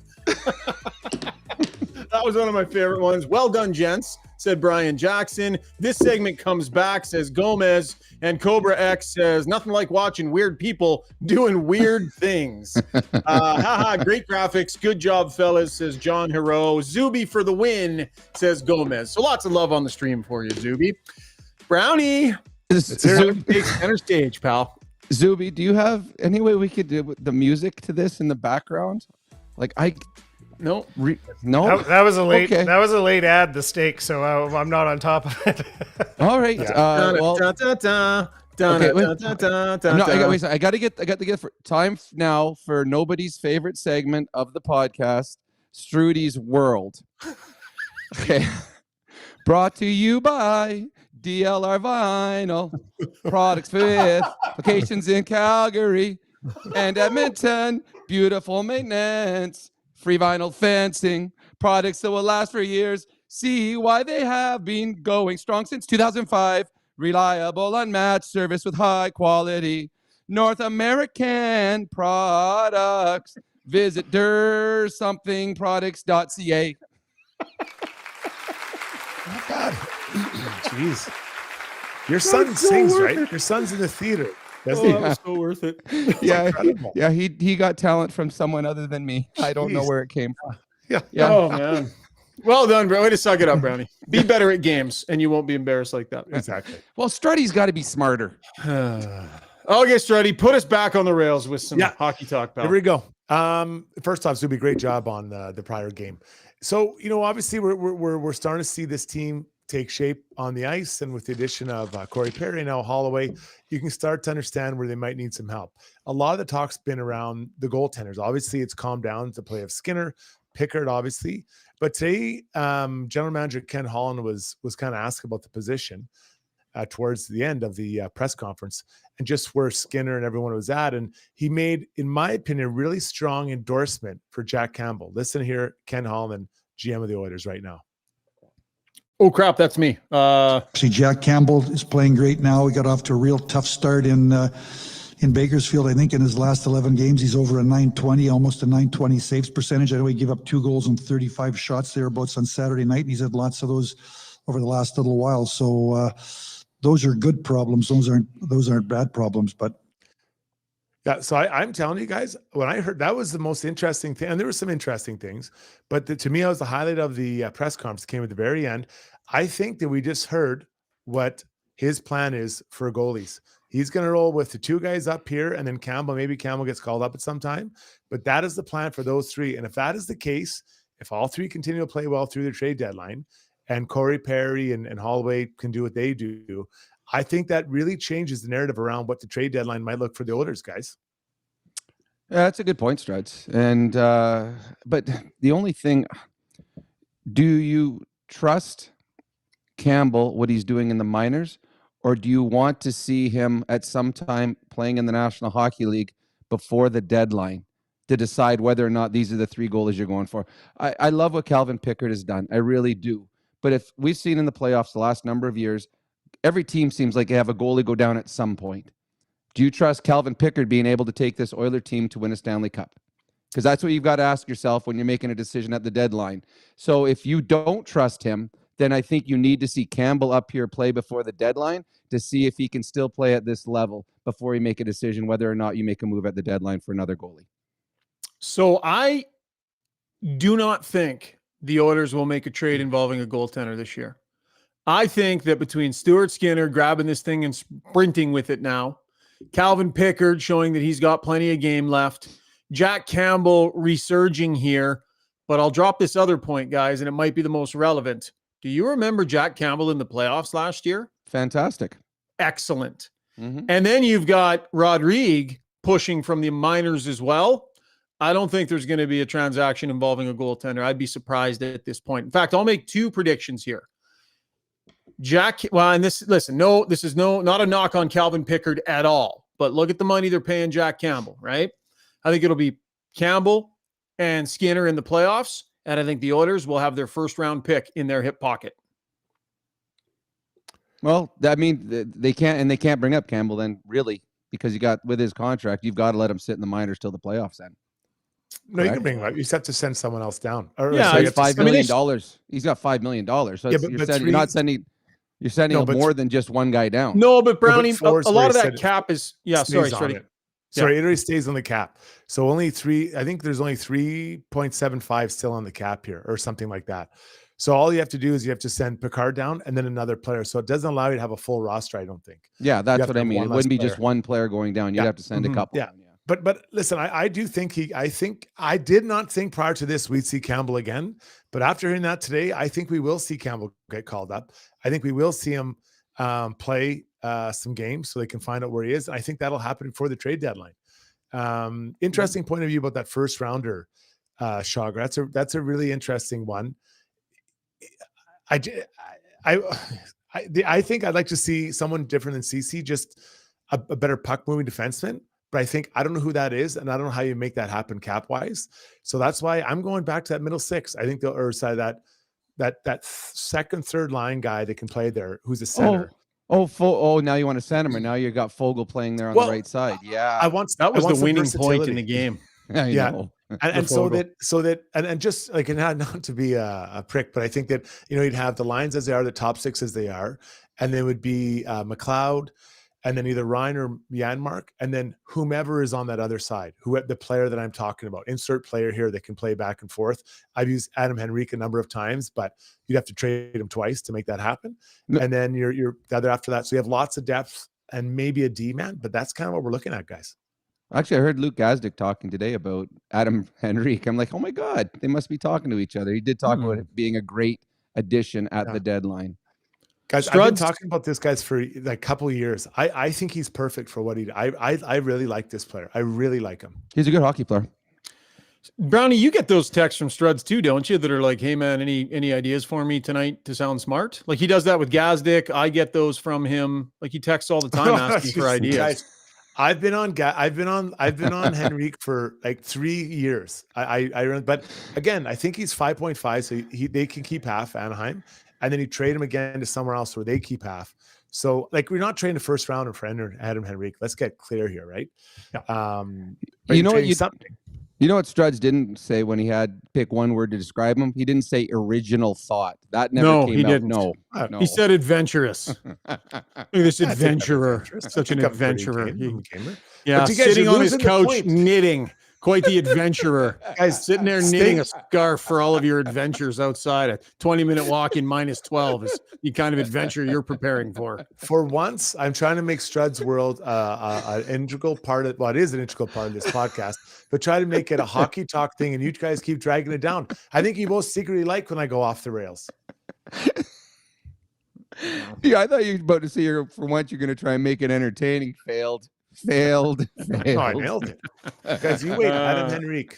That was one of my favorite ones. Well done, gents, said Brian Jackson. This segment comes back, says Gomez. And Cobra X says, nothing like watching weird people doing weird things. Great graphics. Good job, fellas, says John Hero. Zuby for the win, says Gomez. So lots of love on the stream for you, Zuby. Brownie, Zuby takes center stage, pal. Zuby, do you have any way we could do the music to this in the background? No. No. That was a late. Okay. That was a late ad. The steak, so I'm not on top of it. All right. I got to get time now for nobody's favorite segment of the podcast, Struddy's World. Okay. Brought to you by DLR Vinyl Products with locations in Calgary and Edmonton. Beautiful maintenance. Free vinyl fencing, products that will last for years. See why they have been going strong since 2005. Reliable, unmatched service with high quality. North American products. Visit dersomethingproducts.ca. Oh, God. Jeez. Your son sings, right? Your son's in the theater. That was so worth it. Yeah, he got talent from someone other than me. I don't know where it came from. Yeah. Oh, man. Well done, bro. Way to suck it up, Brownie. Be better at games, and you won't be embarrassed like that. Exactly. Well, Struddy's got to be smarter. Okay, Struddy, put us back on the rails with some hockey talk, pal. Here we go. First off, Zuby, great job on the prior game. So, obviously we're starting to see this team take shape on the ice, and with the addition of Corey Perry and now Holloway, you can start to understand where they might need some help. A lot of the talk's been around the goaltenders. Obviously, it's calmed down with the play of Skinner, Pickard, obviously, but today, General Manager Ken Holland was kind of asked about the position towards the end of the press conference and just where Skinner and everyone was at, and he made, in my opinion, a really strong endorsement for Jack Campbell. Listen here, Ken Holland, GM of the Oilers, right now. Oh, crap, that's me. See, Jack Campbell is playing great now. He got off to a real tough start in Bakersfield. I think in his last 11 games, he's over a 920, almost a 920 saves percentage. I know he gave up 2 goals and 35 shots thereabouts on Saturday night. He's had lots of those over the last little while. So those are good problems. Those aren't bad problems. But Yeah, so I'm telling you guys, when I heard that was the most interesting thing, and there were some interesting things, but to me, that was the highlight of the press conference. Came at the very end. I think that we just heard what his plan is for goalies. He's going to roll with the two guys up here, and then Campbell. Maybe Campbell gets called up at some time, but that is the plan for those three. And if that is the case, if all three continue to play well through the trade deadline, and Corey Perry and Holloway can do what they do, I think that really changes the narrative around what the trade deadline might look for the Oilers, guys. Yeah, that's a good point, Struds. And but the only thing, do you trust Campbell, what he's doing in the minors, or do you want to see him at some time playing in the National Hockey League before the deadline to decide whether or not these are the three goalies you're going for? I love what Calvin Pickard has done. I really do. But if we've seen in the playoffs the last number of years, every team seems like they have a goalie go down at some point. Do you trust Calvin Pickard being able to take this Oiler team to win a Stanley Cup? Because that's what you've got to ask yourself when you're making a decision at the deadline. So if you don't trust him, then I think you need to see Campbell up here play before the deadline to see if he can still play at this level before you make a decision whether or not you make a move at the deadline for another goalie. So I do not think the Oilers will make a trade involving a goaltender this year. I think that between Stuart Skinner grabbing this thing and sprinting with it now, Calvin Pickard showing that he's got plenty of game left, Jack Campbell resurging here, but I'll drop this other point, guys, and it might be the most relevant. Do you remember Jack Campbell in the playoffs last year? Fantastic. Excellent. Mm-hmm. And then you've got Rodrigue pushing from the minors as well. I don't think there's going to be a transaction involving a goaltender. I'd be surprised at this point. In fact, I'll make two predictions here. Not a knock on Calvin Pickard at all, but look at the money they're paying Jack Campbell, right? I think it'll be Campbell and Skinner in the playoffs, and I think the Oilers will have their first round pick in their hip pocket. Well, I mean, they can't bring up Campbell then, really, because with his contract, you've got to let him sit in the minors till the playoffs end. No, you can bring him up. You just have to send someone else down. Yeah, he's $5 million. He's got $5 million. So yeah, you're sending more than just one guy down. No, but Brownie, a lot of that cap is sorry. Sorry, it already stays on the cap. So I think there's only 3.75 still on the cap here or something like that. So all you have to do is you have to send Picard down and then another player. So it doesn't allow you to have a full roster, I don't think. Yeah, that's what I mean. It wouldn't be just one player going down. You'd have to send a couple. Yeah. But listen, I did not think prior to this we'd see Campbell again. But after hearing that today, I think we will see Campbell get called up. I think we will see him play some games so they can find out where he is. And I think that'll happen before the trade deadline. Interesting point of view about that first rounder, Shaugger. That's a really interesting one. I think I'd like to see someone different than CC, just a better puck moving defenseman. But I don't know who that is, and I don't know how you make that happen cap wise. So that's why I'm going back to that middle six. I think that second, third line guy that can play there, who's a center. Now you want a center, and now you got Fogle playing there on the right side. Yeah, that was the winning point in the game. Yeah. And so that just like, and not to be a prick, but I think that, you'd have the lines as they are, the top six as they are, and there would be McLeod, and then either Ryan or Janmark, and then whomever is on that other side, the player that I'm talking about, insert player here that can play back and forth. I've used Adam Henrique a number of times, but you'd have to trade him twice to make that happen. No. And then you're the other after that. So you have lots of depth and maybe a D-man, but that's kind of what we're looking at, guys. Actually, I heard Luke Gazdick talking today about Adam Henrique. I'm like, oh my God, they must be talking to each other. He did talk about it being a great addition at the deadline. Guys, I've been talking about this guys for like a couple of years. I think he's perfect for what I really like this player. I really like him. He's a good hockey player. Brownie, you get those texts from Struds too, don't you? That are like, hey man, any ideas for me tonight to sound smart? Like he does that with Gazdick. I get those from him. Like he texts all the time asking for ideas. Guys, I've been on Henrique for like 3 years. But again, I think he's 5.5, so they can keep half Anaheim. And then you trade him again to somewhere else where they keep half. So, like, we're not trading the first rounder for Adam Henrique. Let's get clear here, right? Yeah. You know what? You know what Struds didn't say when he had pick one word to describe him? He didn't say original thought. That never came he out. didn't. No. He said adventurous. Look at this adventurer. Such an adventurer. Yeah, sitting on his couch knitting. Quite the adventurer. Guys, sitting there knitting a scarf for all of your adventures outside. A 20-minute walk in -12 is the kind of adventure you're preparing for. For once, I'm trying to make Strud's World an integral part of, well, it is an integral part of this podcast, but try to make it a hockey talk thing, and you guys keep dragging it down. I think you both secretly like when I go off the rails. Yeah, I thought you were about to say for once you're going to try and make it entertaining. Failed. No, I nailed it. Guys, you wait. Adam Henrique.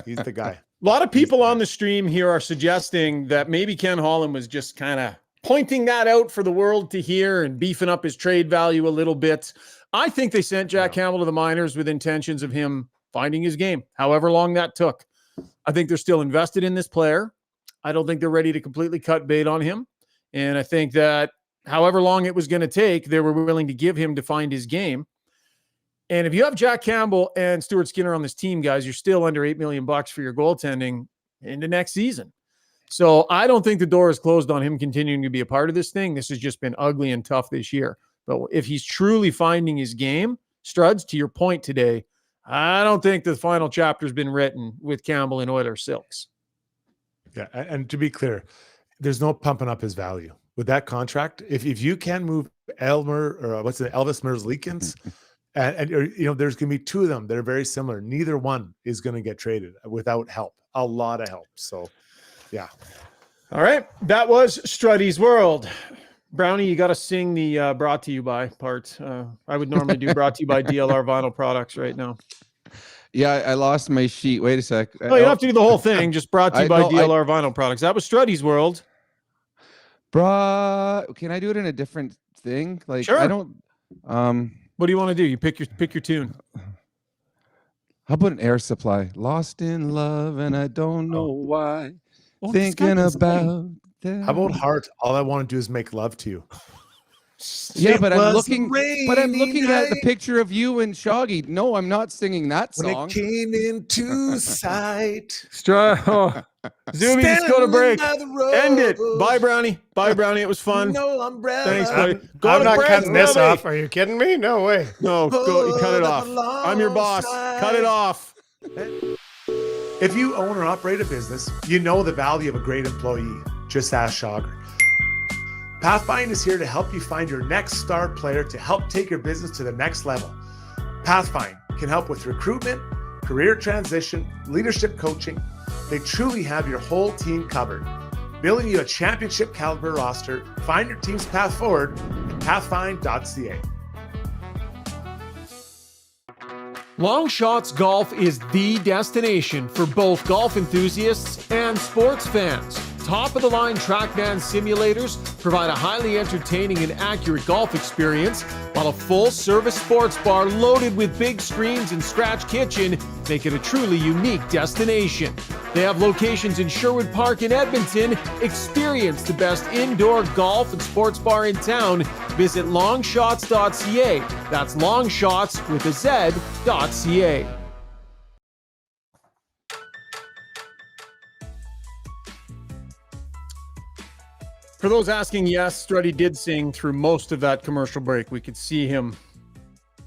He's the guy. A lot of people on the stream here are suggesting that maybe Ken Holland was just kind of pointing that out for the world to hear and beefing up his trade value a little bit. I think they sent Jack Campbell to the minors with intentions of him finding his game, however long that took. I think they're still invested in this player. I don't think they're ready to completely cut bait on him. And I think that however long it was going to take, they were willing to give him to find his game. And if you have Jack Campbell and Stuart Skinner on this team, guys, you're still under $8 million for your goaltending into next season. So I don't think the door is closed on him continuing to be a part of this thing. This has just been ugly and tough this year. But if he's truly finding his game, Struds, to your point today, I don't think the final chapter has been written with Campbell and Oilers Silks. Yeah, and to be clear, there's no pumping up his value with that contract. If you can move Elvis Merzlikins, and there's going to be two of them that are very similar. Neither one is going to get traded without help, a lot of help. So, yeah. All right, that was Struddy's World. Brownie, you got to sing the brought to you by part. I would normally do brought to you by DLR Vinyl Products right now. Yeah, I lost my sheet. Wait a sec. No, you don't have to do the whole thing. Just brought to you by DLR Vinyl Products. That was Struddy's World. Can I do it in a different thing? Like, sure. I don't. What do you want to do? You pick your tune. How about an Air Supply? Lost in love, and I don't know why. Well, Thinking about that. How about Heart? All I want to do is make love to you. Yeah, but I'm looking at the picture of you and Shauggy. No, I'm not singing that song. When it came into sight. Zuby, just go to break. End it. Bye, Brownie. Bye, Brownie. It was fun. No umbrella. Thanks, buddy. I'm not cutting this off. Are you kidding me? No way. No, go. Cut it off. I'm your boss. Cut it off. If you own or operate a business, you know the value of a great employee. Just ask Shaugger. Pathfind is here to help you find your next star player to help take your business to the next level. Pathfind can help with recruitment, career transition, leadership coaching. They truly have your whole team covered. Building you a championship caliber roster, find your team's path forward at pathfind.ca. Long Shots Golf is the destination for both golf enthusiasts and sports fans. Top-of-the-line TrackMan simulators provide a highly entertaining and accurate golf experience, while a full-service sports bar loaded with big screens and scratch kitchen make it a truly unique destination. They have locations in Sherwood Park in Edmonton. Experience the best indoor golf and sports bar in town. Visit longshots.ca. That's longshots with a Z.ca. For those asking, yes, Struddy did sing through most of that commercial break. We could see him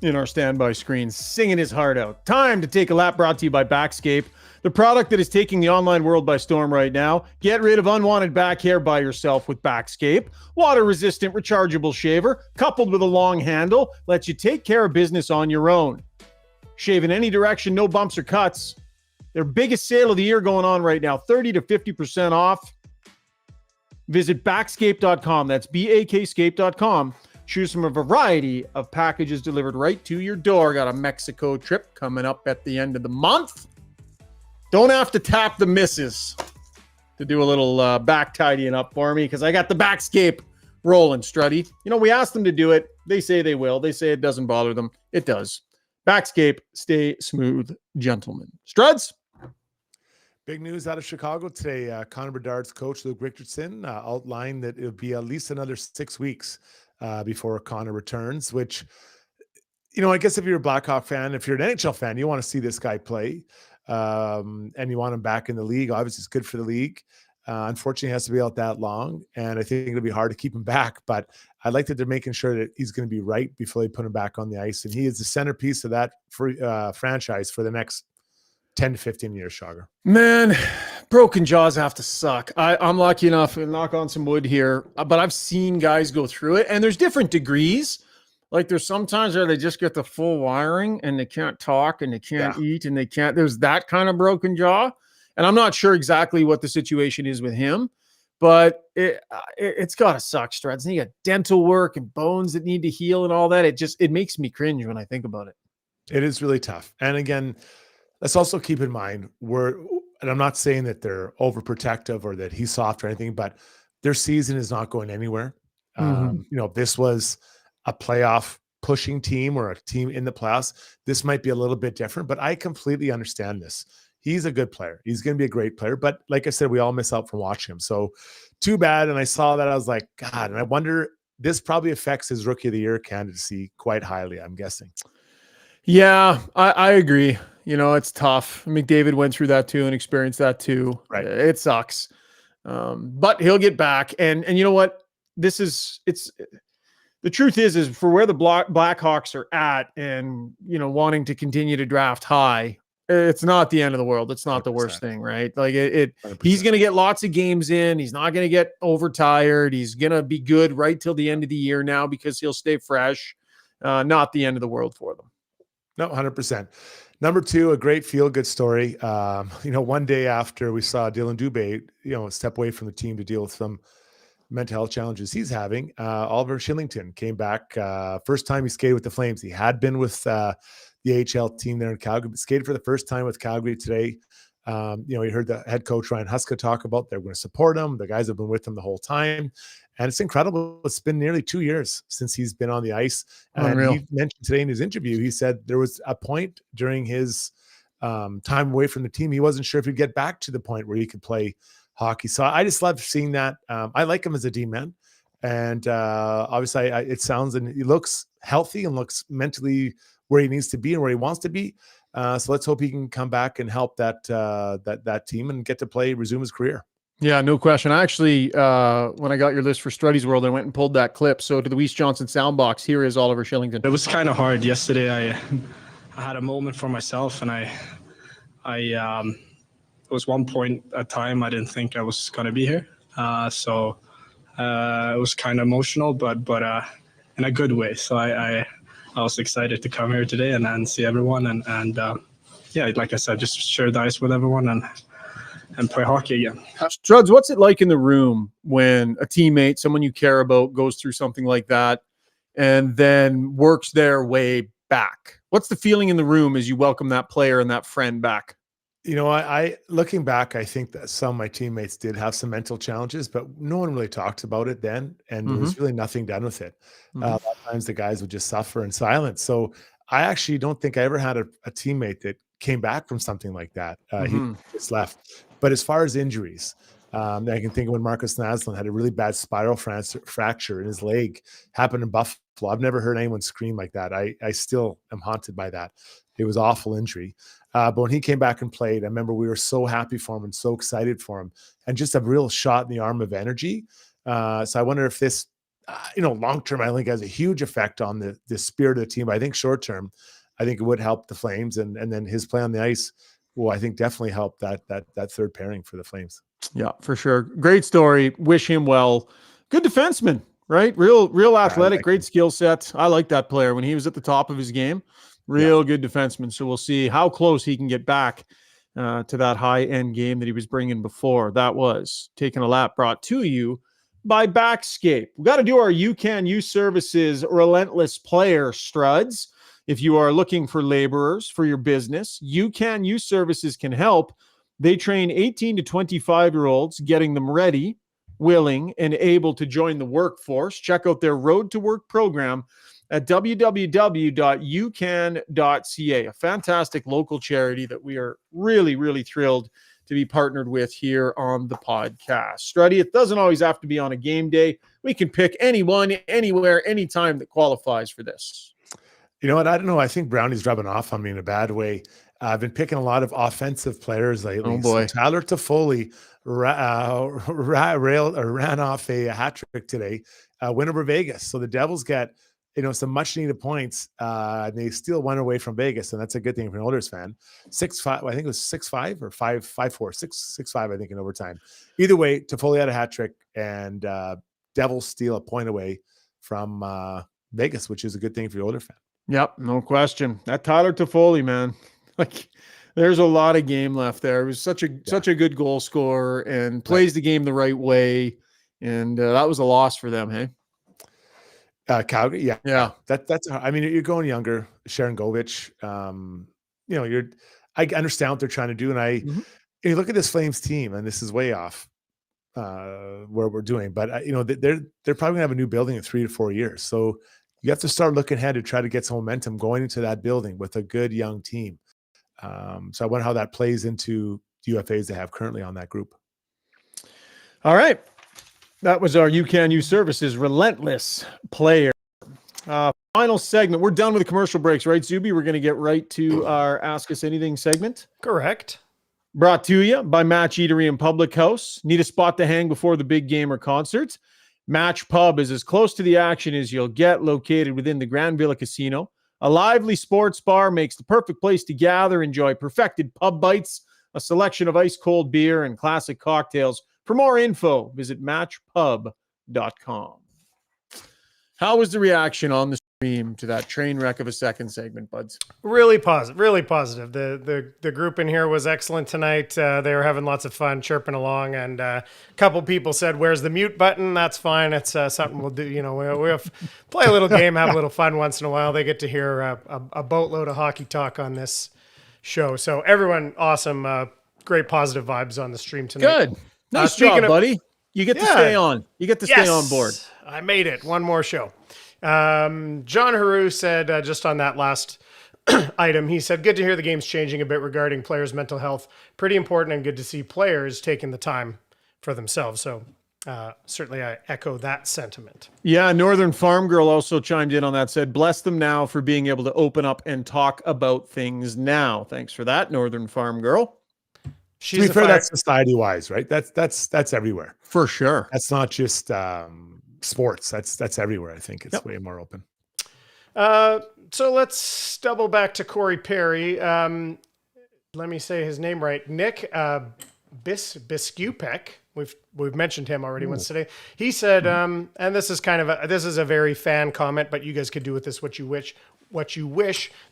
in our standby screens singing his heart out. Time to take a lap, brought to you by Backscape, the product that is taking the online world by storm right now. Get rid of unwanted back hair by yourself with Backscape. Water-resistant rechargeable shaver coupled with a long handle lets you take care of business on your own. Shave in any direction, no bumps or cuts. Their biggest sale of the year going on right now, 30 to 50% off. Visit backscape.com. That's bakscape.com. Choose from a variety of packages delivered right to your door. Got a Mexico trip coming up at the end of the month. Don't have to tap the missus to do a little back tidying up for me because I got the Backscape rolling, Struddy. You know, we asked them to do it. They say they will. They say it doesn't bother them. It does. Backscape, stay smooth, gentlemen. Struds? Big news out of Chicago today. Connor Bedard's coach, Luke Richardson, outlined that it'll be at least another 6 weeks before Connor returns, which, you know, I guess if you're a Blackhawk fan, if you're an NHL fan, you want to see this guy play. and you want him back in the league. Obviously, it's good for the league. Unfortunately, he has to be out that long, and I think it'll be hard to keep him back. But I like that they're making sure that he's going to be right before they put him back on the ice, and he is the centerpiece of that franchise for the next 10 to 15 years, Shaugger. Man, broken jaws have to suck. I'm lucky enough to knock on some wood here, but I've seen guys go through it, and there's different degrees. Like there's sometimes where they just get the full wiring and they can't talk and they can't eat and there's that kind of broken jaw. And I'm not sure exactly what the situation is with him, but it's got to suck, Struds. And you got dental work and bones that need to heal and all that. It makes me cringe when I think about it. It is really tough. And again, let's also keep in mind and I'm not saying that they're overprotective or that he's soft or anything, but their season is not going anywhere. If this was a playoff pushing team or a team in the playoffs, this might be a little bit different, but I completely understand this. He's a good player. He's going to be a great player. But like I said, we all miss out from watching him. So too bad. And I saw that. I was like, God, and I wonder, this probably affects his Rookie of the Year candidacy quite highly, I'm guessing. Yeah, I agree. It's tough. McDavid went through that too and experienced that too. Right. It sucks. But he'll get back. And you know what? The truth is for where the Blackhawks are at and, wanting to continue to draft high, it's not the end of the world. It's not 100%. The worst thing, right? Like he's going to get lots of games in. He's not going to get overtired. He's going to be good right till the end of the year now because he'll stay fresh. Not the end of the world for them. No, 100%. Number 2, a great feel-good story. One day after we saw Dylan Dubé, step away from the team to deal with some mental health challenges he's having, Oliver Shillington came back. First time he skated with the Flames. He had been with the AHL team there in Calgary, but skated for the first time with Calgary today. You heard the head coach Ryan Huska talk about they're going to support him. The guys have been with him the whole time. And it's incredible. It's been nearly 2 years since he's been on the ice. Unreal. And he mentioned today in his interview, he said there was a point during his time away from the team, he wasn't sure if he'd get back to the point where he could play hockey. So I just love seeing that. I like him as a D-man. And obviously it sounds and he looks healthy and looks mentally where he needs to be and where he wants to be. So let's hope he can come back and help that team and get to resume his career. Yeah, no question. I actually, when I got your list for Struddy's World, I went and pulled that clip. So to the Weiss Johnson soundbox, here is Oliver Shillington. It was kind of hard yesterday. I had a moment for myself, and I it was one point at time I didn't think I was going to be here. So it was kind of emotional, but in a good way. So I was excited to come here today and see everyone and like I said, just share the ice with everyone and play hockey again. Struds, what's it like in the room when a teammate, someone you care about, goes through something like that and then works their way back? What's the feeling in the room as you welcome that player and that friend back? I looking back, I think that some of my teammates did have some mental challenges, but no one really talked about it then, and there was really nothing done with it. A lot of times the guys would just suffer in silence. So I actually don't think I ever had a teammate that came back from something like that. He just left. But as far as injuries, I can think of when Marcus Naslund had a really bad spiral fracture in his leg, happened in Buffalo. I've never heard anyone scream like that. I still am haunted by that. It was awful injury. But when he came back and played, I remember we were so happy for him and so excited for him, and just a real shot in the arm of energy. So I wonder if this, long-term, I think has a huge effect on the spirit of the team. But I think short-term, I think it would help the Flames, and then his play on the ice will, I think, definitely help that third pairing for the Flames. Yeah, for sure. Great story. Wish him well. Good defenseman, right? Real athletic, great skill set. I like that player when he was at the top of his game. Real good defenseman. So we'll see how close he can get back to that high-end game that he was bringing before. That was Taking a Lap, brought to you by Backscape. We've got to do our You Can Use Services Relentless Player, Struds. If you are looking for laborers for your business, You Can Use Services can help. They train 18 to 25-year-olds, getting them ready, willing, and able to join the workforce. Check out their Road to Work program at www.ucan.ca, a fantastic local charity that we are really, really thrilled to be partnered with here on the podcast. Struddy, it doesn't always have to be on a game day. We can pick anyone, anywhere, anytime that qualifies for this. You know what? I don't know. I think Brownie's rubbing off on me in a bad way. I've been picking a lot of offensive players lately. Oh boy. So Tyler Toffoli ran off a hat trick today, win over Vegas. So the Devils get, some much needed points. And they still went away from Vegas, and that's a good thing for an Oilers fan. 6-5, I think it was 6-5 or 5-4, 6-5, I think, in overtime. Either way, Toffoli had a hat trick, and Devils steal a point away from Vegas, which is a good thing for the Oilers fan. Yep, no question. That Tyler Toffoli, man, like there's a lot of game left there. He was such a good goal scorer and plays the game the right way, and that was a loss for them. Hey, Calgary, yeah. That's. I mean, you're going younger, Sharon Govich. I understand what they're trying to do, and you look at this Flames team, and this is way off where we're doing, but they're probably gonna have a new building in 3 to 4 years, so. You have to start looking ahead to try to get some momentum going into that building with a good young team. So I wonder how that plays into the UFAs they have currently on that group. All right. That was our You Can Use Services Relentless Player. Final segment. We're done with the commercial breaks, right, Zuby? We're going to get right to our Ask Us Anything segment. Correct. Brought to you by Match Eatery and Public House. Need a spot to hang before the big game or concert? Match Pub is as close to the action as you'll get, located within the Grand Villa Casino. A lively sports bar makes the perfect place to gather, enjoy perfected pub bites, a selection of ice-cold beer, and classic cocktails. For more info, visit matchpub.com. How was the reaction on the stream to that train wreck of a second segment, buds? Really positive, really positive. The group in here was excellent tonight. They were having lots of fun, chirping along, and a couple people said, "Where's the mute button?" That's fine. It's something we'll do. We'll play a little game, have a little fun once in a while. They get to hear a boatload of hockey talk on this show. So everyone, awesome, great positive vibes on the stream tonight. Good, nice job, buddy. You get to stay on. You get to stay on board. I made it. One more show. John Haru said, just on that last item, he said, good to hear the game's changing a bit regarding players' mental health. Pretty important and good to see players taking the time for themselves. So certainly I echo that sentiment. Yeah, Northern Farm Girl also chimed in on that, said, bless them now for being able to open up and talk about things now. Thanks for that, Northern Farm Girl. To be fair, that's society-wise, right? That's everywhere. For sure. That's not just sports. That's everywhere. I think it's way more open. So let's double back to Corey Perry. Let me say his name right. Nick Biskupek. We've mentioned him already once today. He said, and this is this is a very fan comment, but you guys could do with this what you wish.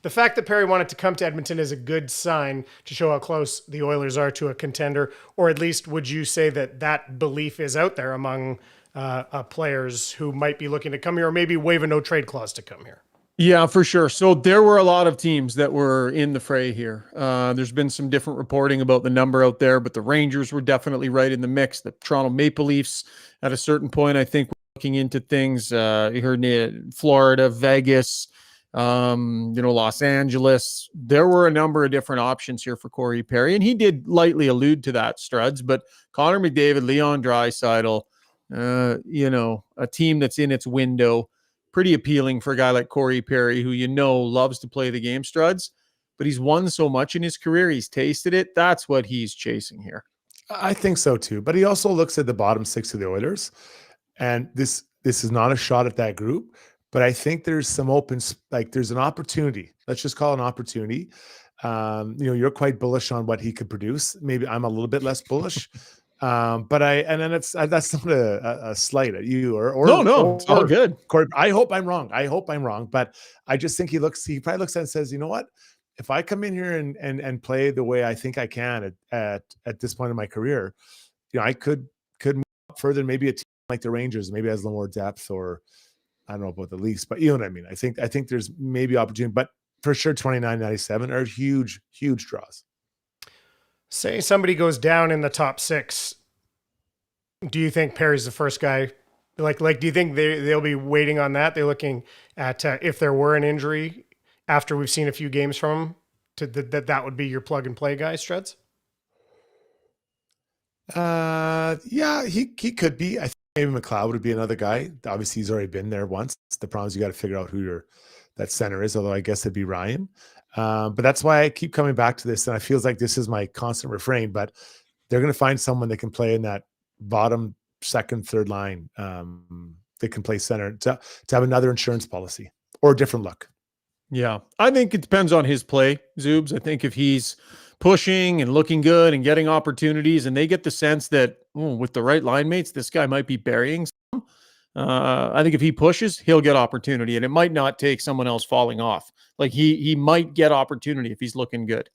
The fact that Perry wanted to come to Edmonton is a good sign to show how close the Oilers are to a contender, or at least would you say that belief is out there among players who might be looking to come here, or maybe waive a no trade clause to come here? Yeah, for sure. So there were a lot of teams that were in the fray here. There's been some different reporting about the number out there, but the Rangers were definitely right in the mix. The Toronto Maple Leafs at a certain point, I think, were looking into things. You heard Florida, Vegas, Los Angeles. There were a number of different options here for Corey Perry, and he did lightly allude to that, Struds, but Connor McDavid, Leon Draisaitl, a team that's in its window, pretty appealing for a guy like Corey Perry, who loves to play the game, Struds, but he's won so much in his career. He's tasted it. That's what he's chasing here. I think so too. But he also looks at the bottom six of the Oilers, and this is not a shot at that group. But I think there's some there's an opportunity. Let's just call it an opportunity. You're quite bullish on what he could produce. Maybe I'm a little bit less bullish. But that's not a slight at you or no, it's all good. Corey, I hope I'm wrong, but I just think he probably looks at it and says, you know what? If I come in here and play the way I think I can at this point in my career, I could move up further than maybe a team like the Rangers, maybe has a little more depth, or I don't know about the Leafs, but you know what I mean? I think there's maybe opportunity, but for sure 29-97 are huge, huge draws. Say somebody goes down in the top six. Do you think Perry's the first guy? Like, do you think they'll be waiting on that? They're looking at if there were an injury after we've seen a few games from him, that would be your plug and play guy, Struds? Yeah, he could be. I think maybe McLeod would be another guy. Obviously, he's already been there once. The problem is you got to figure out who your that center is, although I guess it'd be Ryan. But that's why I keep coming back to this, and I feels like this is my constant refrain. But they're going to find someone that can play in that bottom second, third line. That can play center to have another insurance policy or a different look. Yeah, I think it depends on his play, Zubes. I think if he's pushing and looking good and getting opportunities, and they get the sense that with the right line mates, this guy might be burying some. I think if he pushes, he'll get opportunity, and it might not take someone else falling off. Like he might get opportunity if he's looking good.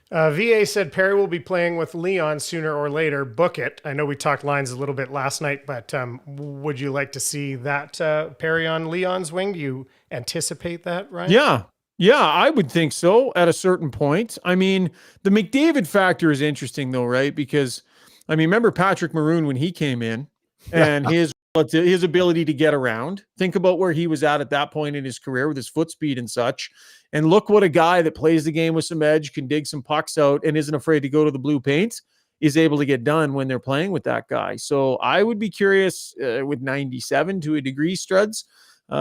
VA said Perry will be playing with Leon sooner or later. Book it. I know we talked lines a little bit last night, but would you like to see that Perry on Leon's wing? Do you anticipate that, Ryan? Yeah, I would think so at a certain point. I mean, the McDavid factor is interesting though, right? Because, I mean, remember Patrick Maroon when he came in and his ability to get around. Think about where he was at that point in his career with his foot speed and such. And look what a guy that plays the game with some edge, can dig some pucks out, and isn't afraid to go to the blue paint is able to get done when they're playing with that guy. So I would be curious with 97 to a degree, Struds.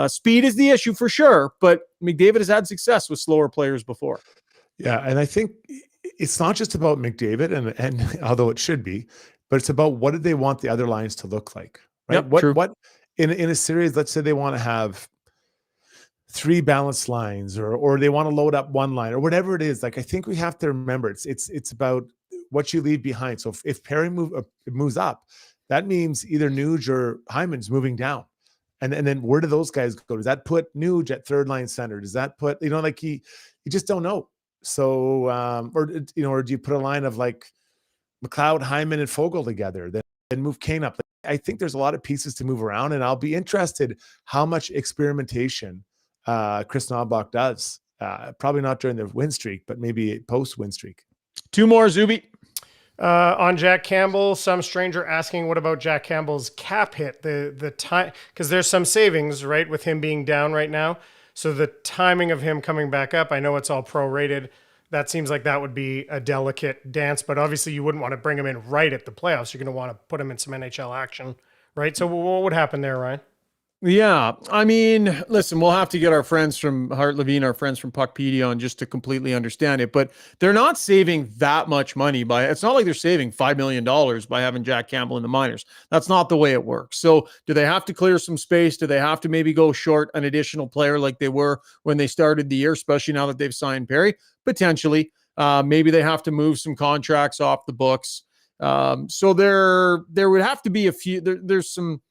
Speed is the issue for sure, but McDavid has had success with slower players before. Yeah, and I think it's not just about McDavid, and although it should be, but it's about what did they want the other lines to look like, right? Yep, what in a series, let's say they want to have 3 balanced lines, or they want to load up one line, or whatever it is. Like, I think we have to remember it's about what you leave behind. So if Perry moves up, that means either Nuge or Hyman's moving down. And then where do those guys go? Does that put Nuge at third line center? Does that put, like you just don't know. So, or do you put a line of like McLeod, Hyman, and Fogle together, then move Kane up? I think there's a lot of pieces to move around, and I'll be interested how much experimentation Chris Knobloch does. Probably not during the win streak, but maybe post win streak. 2 more, Zuby. On Jack Campbell, some stranger asking, what about Jack Campbell's cap hit? The time, because there's some savings, right, with him being down right now. So the timing of him coming back up, I know it's all prorated. That seems like that would be a delicate dance, but obviously you wouldn't want to bring him in right at the playoffs. You're going to want to put him in some NHL action, right? So what would happen there, Ryan? Yeah, I mean, listen, we'll have to get our friends from Hart Levine, our friends from Puckpedia on just to completely understand it, but they're not saving that much money it's not like they're saving $5 million by having Jack Campbell in the minors. That's not the way it works. So do they have to clear some space? Do they have to maybe go short an additional player like they were when they started the year, especially now that they've signed Perry? Potentially. Maybe they have to move some contracts off the books. So there would have to be a few, there's some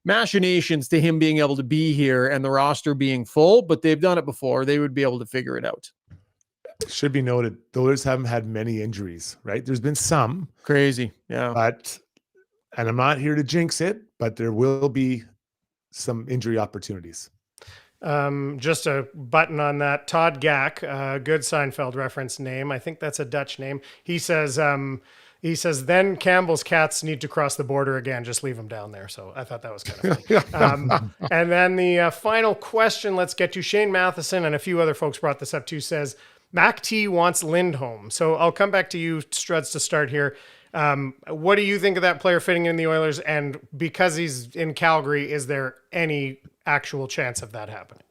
machinations to him being able to be here and the roster being full, but they've done it before. They would be able to figure it out. Should be noted, the Oilers haven't had many injuries, right? There's been some. Crazy. Yeah. And I'm not here to jinx it, but there will be some injury opportunities. Just a button on that. Todd Gack, good Seinfeld reference name. I think that's a Dutch name. He says, then Campbell's Cats need to cross the border again. Just leave them down there. So I thought that was kind of funny. And then the final question, let's get to Shane Matheson, and a few other folks brought this up too, says, Mac T wants Lindholm. So I'll come back to you, Struds, to start here. What do you think of that player fitting in the Oilers? And because he's in Calgary, is there any actual chance of that happening?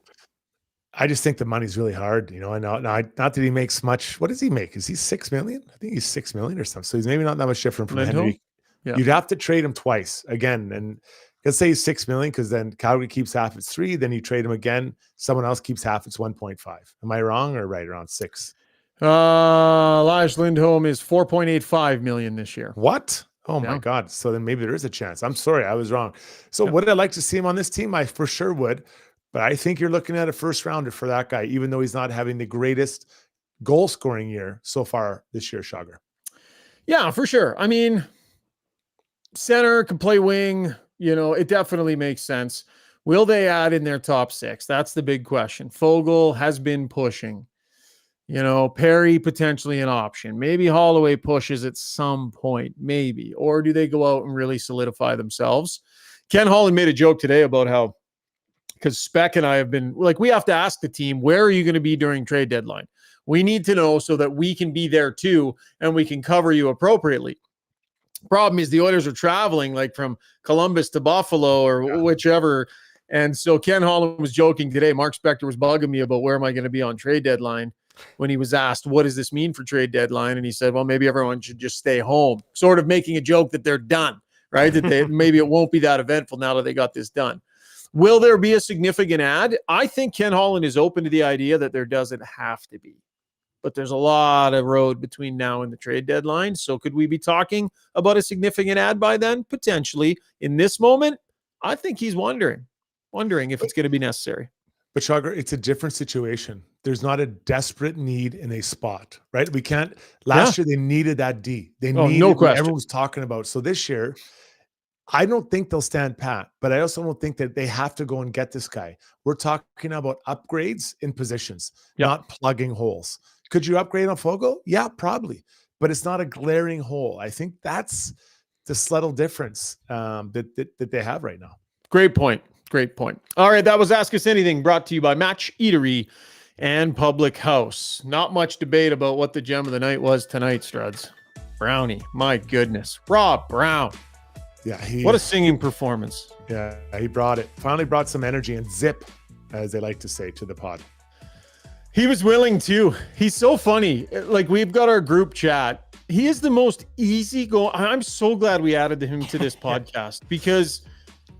I just think the money's really hard, and not that he makes much. What does he make? Is he $6 million? I think he's $6 million or something. So he's maybe not that much different from Henry. Yeah. You'd have to trade him twice again. And let's say he's $6 million, because then Calgary keeps half its 3. Then you trade him again. Someone else keeps half its 1.5. Am I wrong or right around 6? Elias Lindholm is $4.85 million this year. What? Oh my God. So then maybe there is a chance. I'm sorry, I was wrong. So would I like to see him on this team? I for sure would. But I think you're looking at a first rounder for that guy, even though he's not having the greatest goal scoring year so far this year, Shaugger. Yeah, for sure. I mean, center can play wing, it definitely makes sense. Will they add in their top 6? That's the big question. Fogle has been pushing. Perry potentially an option. Maybe Holloway pushes at some point, maybe. Or do they go out and really solidify themselves? Ken Holland made a joke today about how, because Speck and I have been like, we have to ask the team, where are you going to be during trade deadline? We need to know so that we can be there too, and we can cover you appropriately. Problem is the Oilers are traveling like from Columbus to Buffalo or whichever And so Ken Holland was joking today. Mark Spector was bugging me about where am I going to be on trade deadline when he was asked, what does this mean for trade deadline? And he said, well, maybe everyone should just stay home, sort of making a joke that they're done, right? That maybe it won't be that eventful now that they got this done. Will there be a significant ad? I think Ken Holland is open to the idea that there doesn't have to be. But there's a lot of road between now and the trade deadline. So could we be talking about a significant ad by then? Potentially. In this moment, I think he's wondering if it's going to be necessary. But Shaugger, it's a different situation. There's not a desperate need in a spot, right? We can't. Last year, they needed that D. They needed no what question. everyone was talking about. So this year, I don't think they'll stand pat, but I also don't think that they have to go and get this guy. We're talking about upgrades in positions, not plugging holes. Could you upgrade on Fogo? Yeah, probably, but it's not a glaring hole. I think that's the subtle difference that they have right now. Great point. Great point. All right, that was Ask Us Anything, brought to you by Match Eatery and Public House. Not much debate about what the gem of the night was tonight, Struds. Brownie, my goodness. Rob Brown. Yeah, what a singing performance. Yeah, he brought it. Finally brought some energy and zip, as they like to say, to the pod. He was willing to. He's so funny. Like, we've got our group chat. He is the most easygoing. I'm so glad we added him to this podcast because,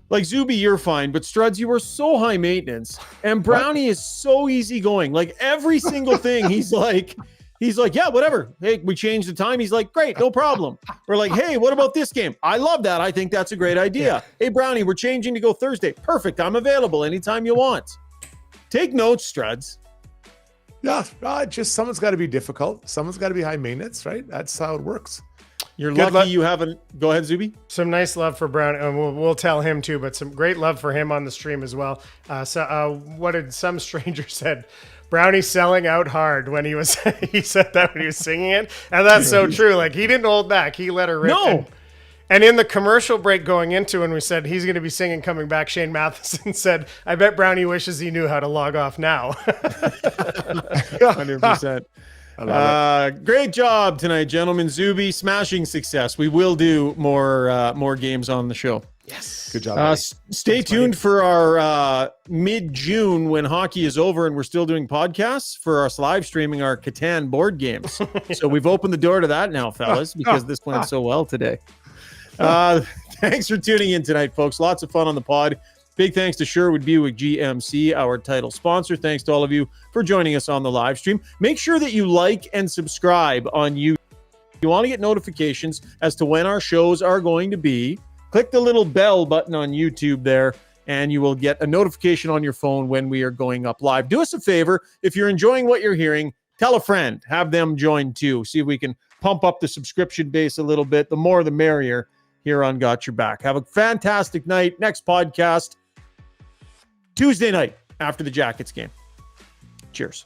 like, Zuby, you're fine, but Struds, you were so high maintenance, and Brownie is so easygoing. Like, every single thing, he's like, yeah, whatever. Hey, we changed the time. He's like, great, no problem. We're like, hey, what about this game? I love that. I think that's a great idea. Hey, Brownie, we're changing to go Thursday. Perfect. I'm available anytime you want. Take notes, Struds. Yeah, just someone's got to be difficult. Someone's got to be high maintenance, right? That's how it works. You're lucky you haven't. Go ahead, Zuby. Some nice love for Brown, and we'll tell him too, but some great love for him on the stream as well. What did some stranger said? Brownie selling out hard when he said that when he was singing it, and that's so true. Like, he didn't hold back; he let her rip. No. And in the commercial break going into when we said he's going to be singing coming back, Shane Matheson said, I bet Brownie wishes he knew how to log off now. 100%. Great job tonight, gentlemen. Zuby, smashing success. We will do more games on the show. Yes. Good job. Stay tuned for our mid-June when hockey is over and we're still doing podcasts for us live streaming our Catan board games. So we've opened the door to that now, fellas, because this went so well today. Thanks for tuning in tonight, folks. Lots of fun on the pod. Big thanks to Sherwood Buick GMC, our title sponsor. Thanks to all of you for joining us on the live stream. Make sure that you like and subscribe on YouTube. If you want to get notifications as to when our shows are going to be, click the little bell button on YouTube there, and you will get a notification on your phone when we are going up live. Do us a favor. If you're enjoying what you're hearing, tell a friend. Have them join too. See if we can pump up the subscription base a little bit. The more, the merrier here on Got Your Back. Have a fantastic night. Next podcast, Tuesday night after the Jackets game. Cheers.